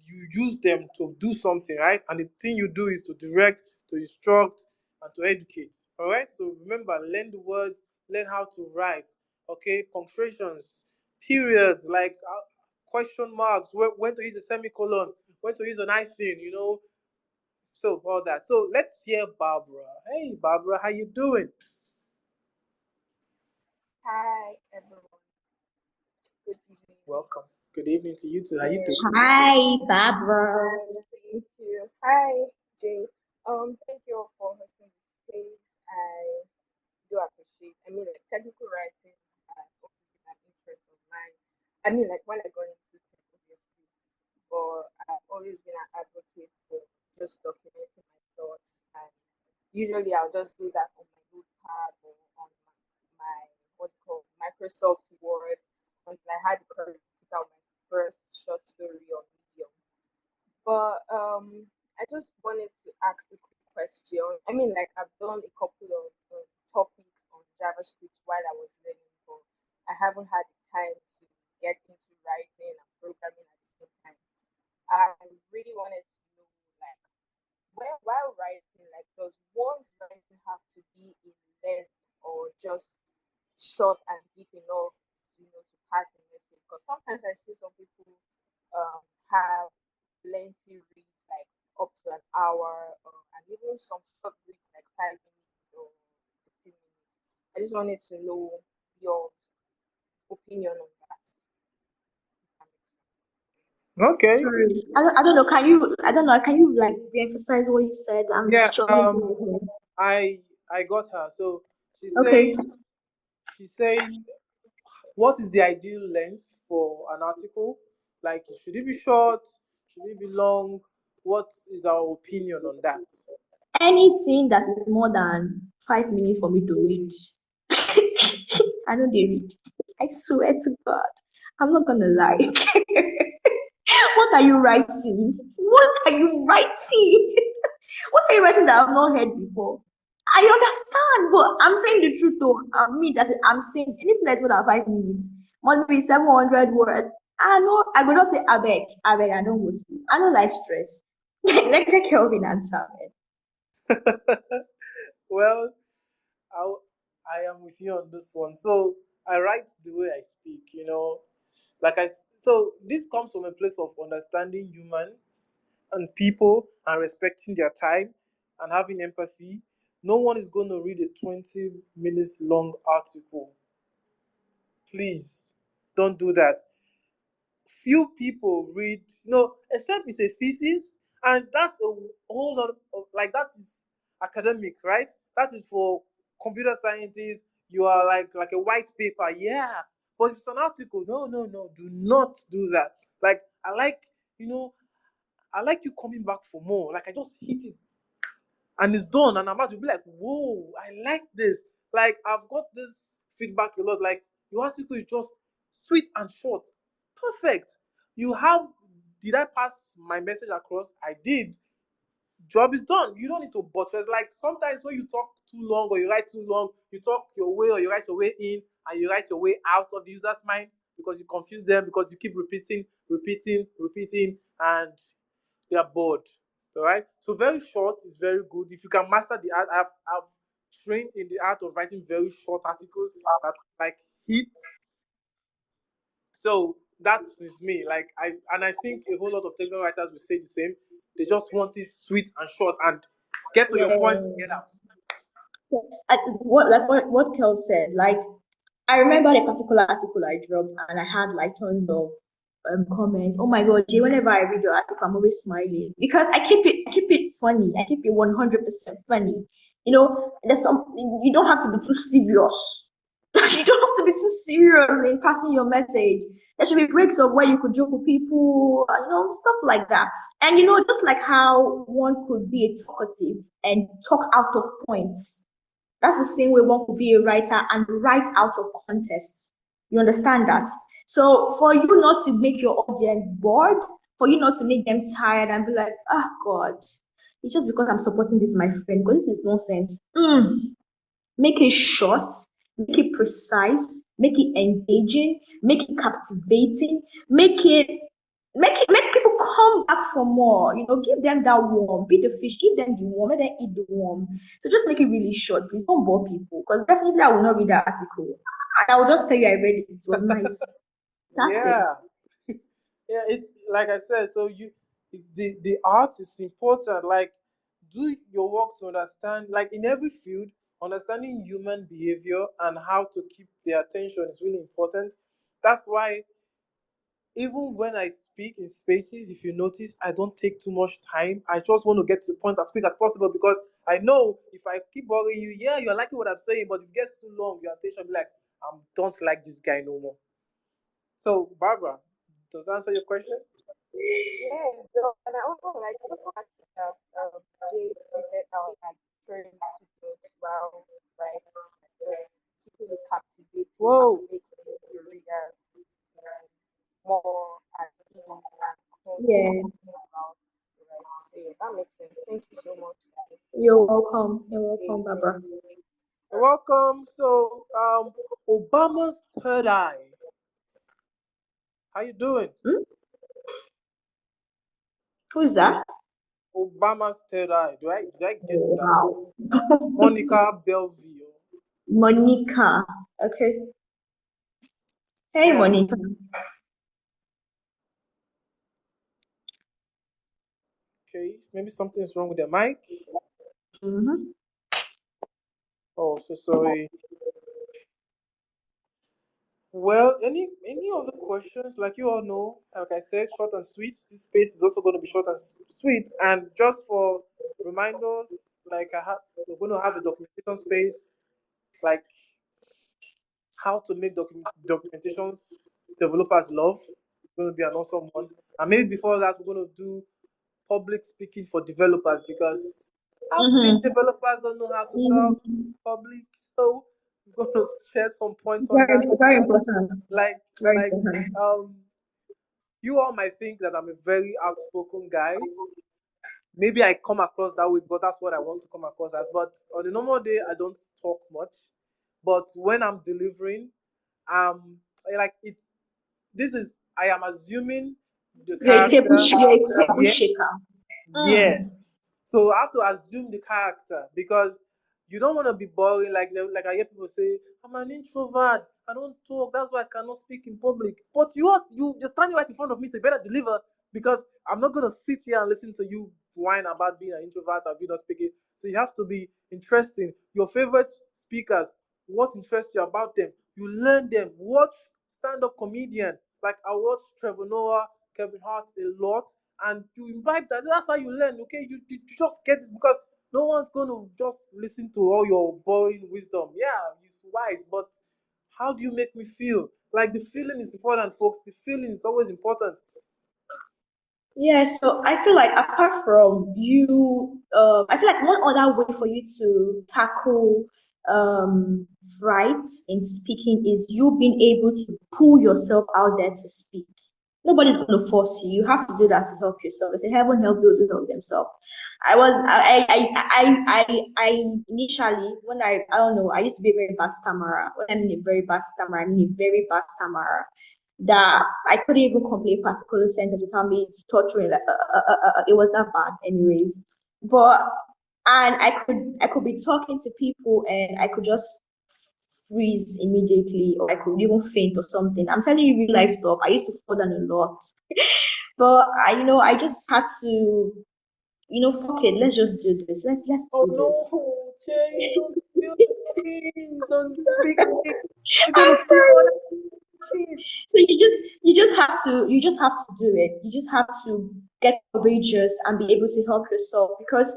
You use them to do something, right? And the thing you do is to direct, to instruct, and to educate. All right. So remember, learn the words, learn how to write. Okay, punctuations, periods, like question marks, when to use a semicolon, when to use an hyphen. So all that. So let's hear Barbara. Hey, Barbara, how you doing? Hi, everyone. Good evening. Welcome. Good evening to you too. How you doing? Yeah, Hi, Barbara. hi, thank you. Hi, Jay. Thank you all for hosting this space. I do appreciate. I mean, like technical writing has always been an interest of mine. I mean, like when I got into tech, obviously, but I've always been an advocate for just documenting my thoughts, and usually I'll just do that on my notepad or on my what's it called Microsoft Word until I had the courage to put out my first short story on Medium. But I just wanted to ask a quick question. I mean, like I've done a couple of topics on JavaScript while I was learning, but I haven't had the time to get into writing and programming at the same time. I really wanted to know, like, while writing, like, does one's writing have to be in length or just short and deep enough, to pass the message? Because sometimes I see some people have lengthy reads like up to an hour, and even some short reads like 5 minutes or 15 minutes. I just wanted to know your opinion on that. If that makes sense. Okay. Sorry. I don't know. I don't know. Can you like re-emphasize what you said? I'm Yeah. struggling to hear. I got her. So she's Okay. saying she's saying what is the ideal length for an article? Like, should it be short? Should it be long? What is our opinion on that? Anything that is more than 5 minutes for me to read. I know they read. I swear to God. I'm not gonna lie. What are you writing? What are you writing? What are you writing that I've not heard before? I understand, but I'm saying the truth though. Me, I'm saying anything that's more than 5 minutes, must be 700 words. I know I will not say abeg, I don't go see. I don't like stress. Let Kelvin answer it. Well, I, I am with you on this one. So I write the way I speak. So this comes from a place of understanding humans and people and respecting their time and having empathy. No one is going to read a 20 minutes long article. Please don't do that. Few people read, except it's a thesis, and that's a whole lot of, like, that is academic, right? That is for computer scientists. You are like a white paper, yeah. But if it's an article, no, no, no, do not do that. Like, you know, I like you coming back for more. Like, I just hit it and it's done, and I'm about to be like, whoa, I like this. Like, I've got this feedback a lot. Like, your article is just sweet and short. Perfect. You have Did I pass my message across? I did. Job is done. You don't need to buttress. Like, sometimes when you talk too long or you write too long, you talk your way or you write your way in and you write your way out of the user's mind because you confuse them, because you keep repeating, repeating, repeating, and they are bored. All right. So very short is very good. If you can master the art, I've trained in the art of writing very short articles that like hit. So that's is me. Like I think a whole lot of technical writers will say the same. They just want it sweet and short and get to your point and get Yeah. out. What Kel said, like I remember a particular article I dropped and I had like tons of comments. Oh my god, Jay, whenever I read your article, I'm always smiling because I keep it funny. I keep it 100% funny. You know, there's some you don't have to be too serious. You don't have to be too serious in passing your message. There should be breaks of where you could joke with people, stuff like that. And just like how one could be a talkative and talk out of points, that's the same way one could be a writer and write out of context. You understand that? So for you not to make your audience bored, for you not to make them tired and be like, oh God, it's just because I'm supporting this, my friend, because this is nonsense. Make it short, make it precise, make it engaging, make it captivating, make people come back for more. Give them that worm, be the fish, give them the worm, let them eat the worm. So just make it really short, please. Don't bore people. Because definitely I will not read that article. And I will just tell you I read it. It was nice. That's it. Yeah. Yeah, it's like I said, so the art is important. Like do your work to understand, like in every field, understanding human behavior and how to keep their attention is really important. That's why even when I speak in spaces, if you notice, I don't take too much time. I just want to get to the point as quick as possible because I know if I keep bothering you, yeah, you're liking what I'm saying, but if it gets too long, your attention will be like, I don't like this guy no more. So, Barbara, does that answer your question? Yeah, so and I also like the fact that Jay pointed out like different tutorials while writing, like just keeping it captivating and Whoa. making the readers more at ease and Yeah. comfortable about the writing. So yeah, that makes sense. Thank you so much, guys. You're welcome. You're Okay, welcome, Barbara. You're welcome. So, Obama's third eye. How you doing? Hmm? Who's that? Obama's third eye. Did I get Oh, that? wow. Monica Belville. Monica. Okay. Hey, Yeah. Monica. Okay. Maybe something's wrong with the mic. Mm-hmm. Oh, so sorry. Well, any other questions? Like you all know, like I said, short and sweet. This space is also going to be short and sweet. And just for reminders, like we're going to have a documentation space, like how to make documentations developers love. It's going to be an awesome one. And maybe before that, we're going to do public speaking for developers because I've seen Mm-hmm. developers don't know how to talk Mm-hmm. public. So we're going to share some points on Very, that. very important. Like, Very like, important. you all might think that I'm a very outspoken guy. Maybe I come across that way because that's what I want to come across as. But on a normal day, I don't talk much. But when I'm delivering, like it's this is I am assuming the character. You're a table Yeah, shaker. Mm. yes. So I have to assume the character because you don't want to be boring. Like I hear people say, "I'm an introvert. I don't talk. That's why I cannot speak in public." But you're standing right in front of me, so you better deliver because I'm not gonna sit here and listen to you whine about being an introvert or you not speaking. So you have to be interesting. Your favorite speakers, what interests you about them? You learn them. Watch stand-up comedian. Like I watch Trevor Noah, Kevin Hart a lot and you imbibe that. That's how you learn. Okay, you just get this because no one's going to just listen to all your boring wisdom. Yeah, it's wise, but how do you make me feel? Like the feeling is important, folks. The feeling is always important. Yeah, so I feel like apart from you, I feel like one other way for you to tackle fright in speaking is you being able to pull yourself out there to speak. Nobody's going to force you. You have to do that to help yourself. They say, "Heaven help those who help themselves." I initially when I don't know, I used to be a very bad stammerer. When I'm in a very bad stammerer, I'm in a very bad stammerer. that I couldn't even complete a particular sentence without me torturing. Like, it was that bad, anyways. But and I could be talking to people and I could just freeze immediately, or I could even faint or something. I'm telling you real life stuff. I used to fall down a lot, but I just had to, fuck it. Let's just do this. Let's Oh do this. no, Jay, don't spill the beans on this big thing. You're gonna I'm spill sorry. other beans. So you just have to do it. You just have to get courageous and be able to help yourself, because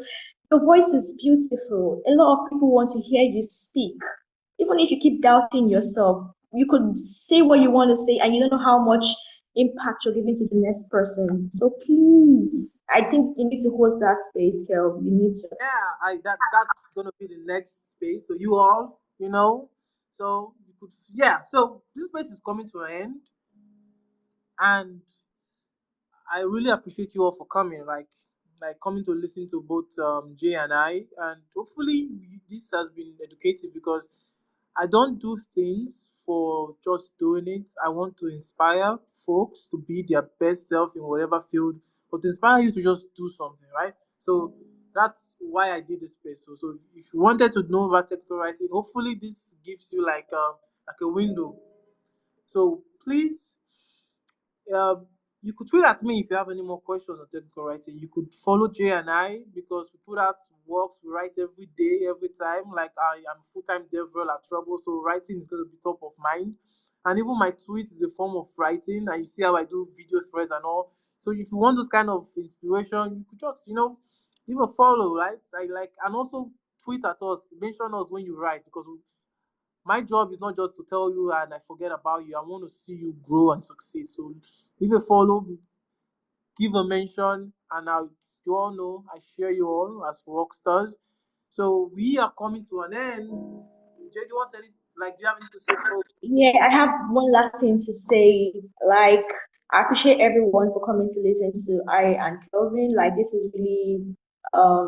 your voice is beautiful. A lot of people want to hear you speak. Even if you keep doubting yourself, you could say what you want to say and you don't know how much impact you're giving to the next person. So please, I think you need to host that space, Kel. You need to. Yeah, that's gonna be the next space. So you all, so you could, yeah. So this space is coming to an end, and I really appreciate you all for coming, like coming to listen to both Jay and I, and hopefully this has been educative because I don't do things for just doing it. I want to inspire folks to be their best self in whatever field, but to inspire you to just do something, right? So that's why I did this space. So if you wanted to know about technical writing, hopefully this gives you like a window. So please, um, you could tweet at me if you have any more questions on technical writing. You could follow Jay and I because we put out works, we write every day, every time. Like I am full time dev at Trouble, so writing is going to be top of mind. And even my tweets is a form of writing, and you see how I do video threads and all. So if you want those kind of inspiration, you could just leave a follow, right? I like, and also tweet at us, mention us when you write because my job is not just to tell you and I forget about you. I want to see you grow and succeed. So leave a follow, give a mention, and you all know I share you all as rock stars. So we are coming to an end. Jay, do you have anything to say before? Yeah, I have one last thing to say. Like, I appreciate everyone for coming to listen to I and Kelvin. Like, this is really,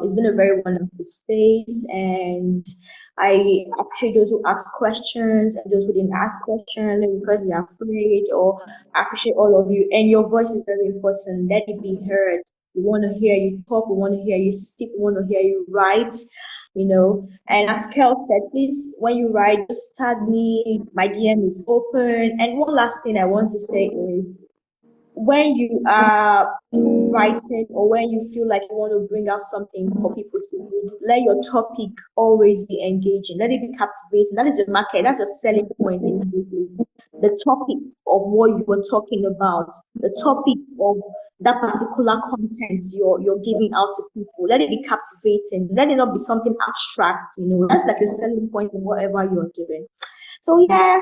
it's been a very wonderful space, and I appreciate those who ask questions and those who didn't ask questions because they're afraid. Or I appreciate all of you, and your voice is very important. Let it be heard. We want to hear you talk. We want to hear you speak. We want to hear you write. And as Kel said, please, when you write, just tag me. My DM is open. And one last thing I want to say is, when you are writing or when you feel like you want to bring out something for people to read, let your topic always be engaging. Let it be captivating. That is your market. That's your selling point immediately. The topic of what you were talking about, the topic of that particular content you're giving out to people. Let it be captivating. Let it not be something abstract. That's like your selling point in whatever you're doing. So yeah,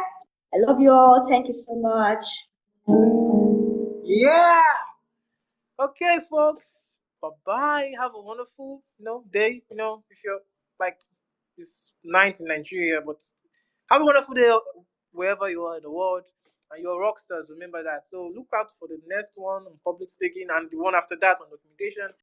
I love you all. Thank you so much. Yeah. Okay, folks. Bye bye. Have a wonderful, day. If you're like it's night in Nigeria, but have a wonderful day wherever you are in the world. And you're rock stars, remember that. So look out for the next one on public speaking and the one after that on documentation.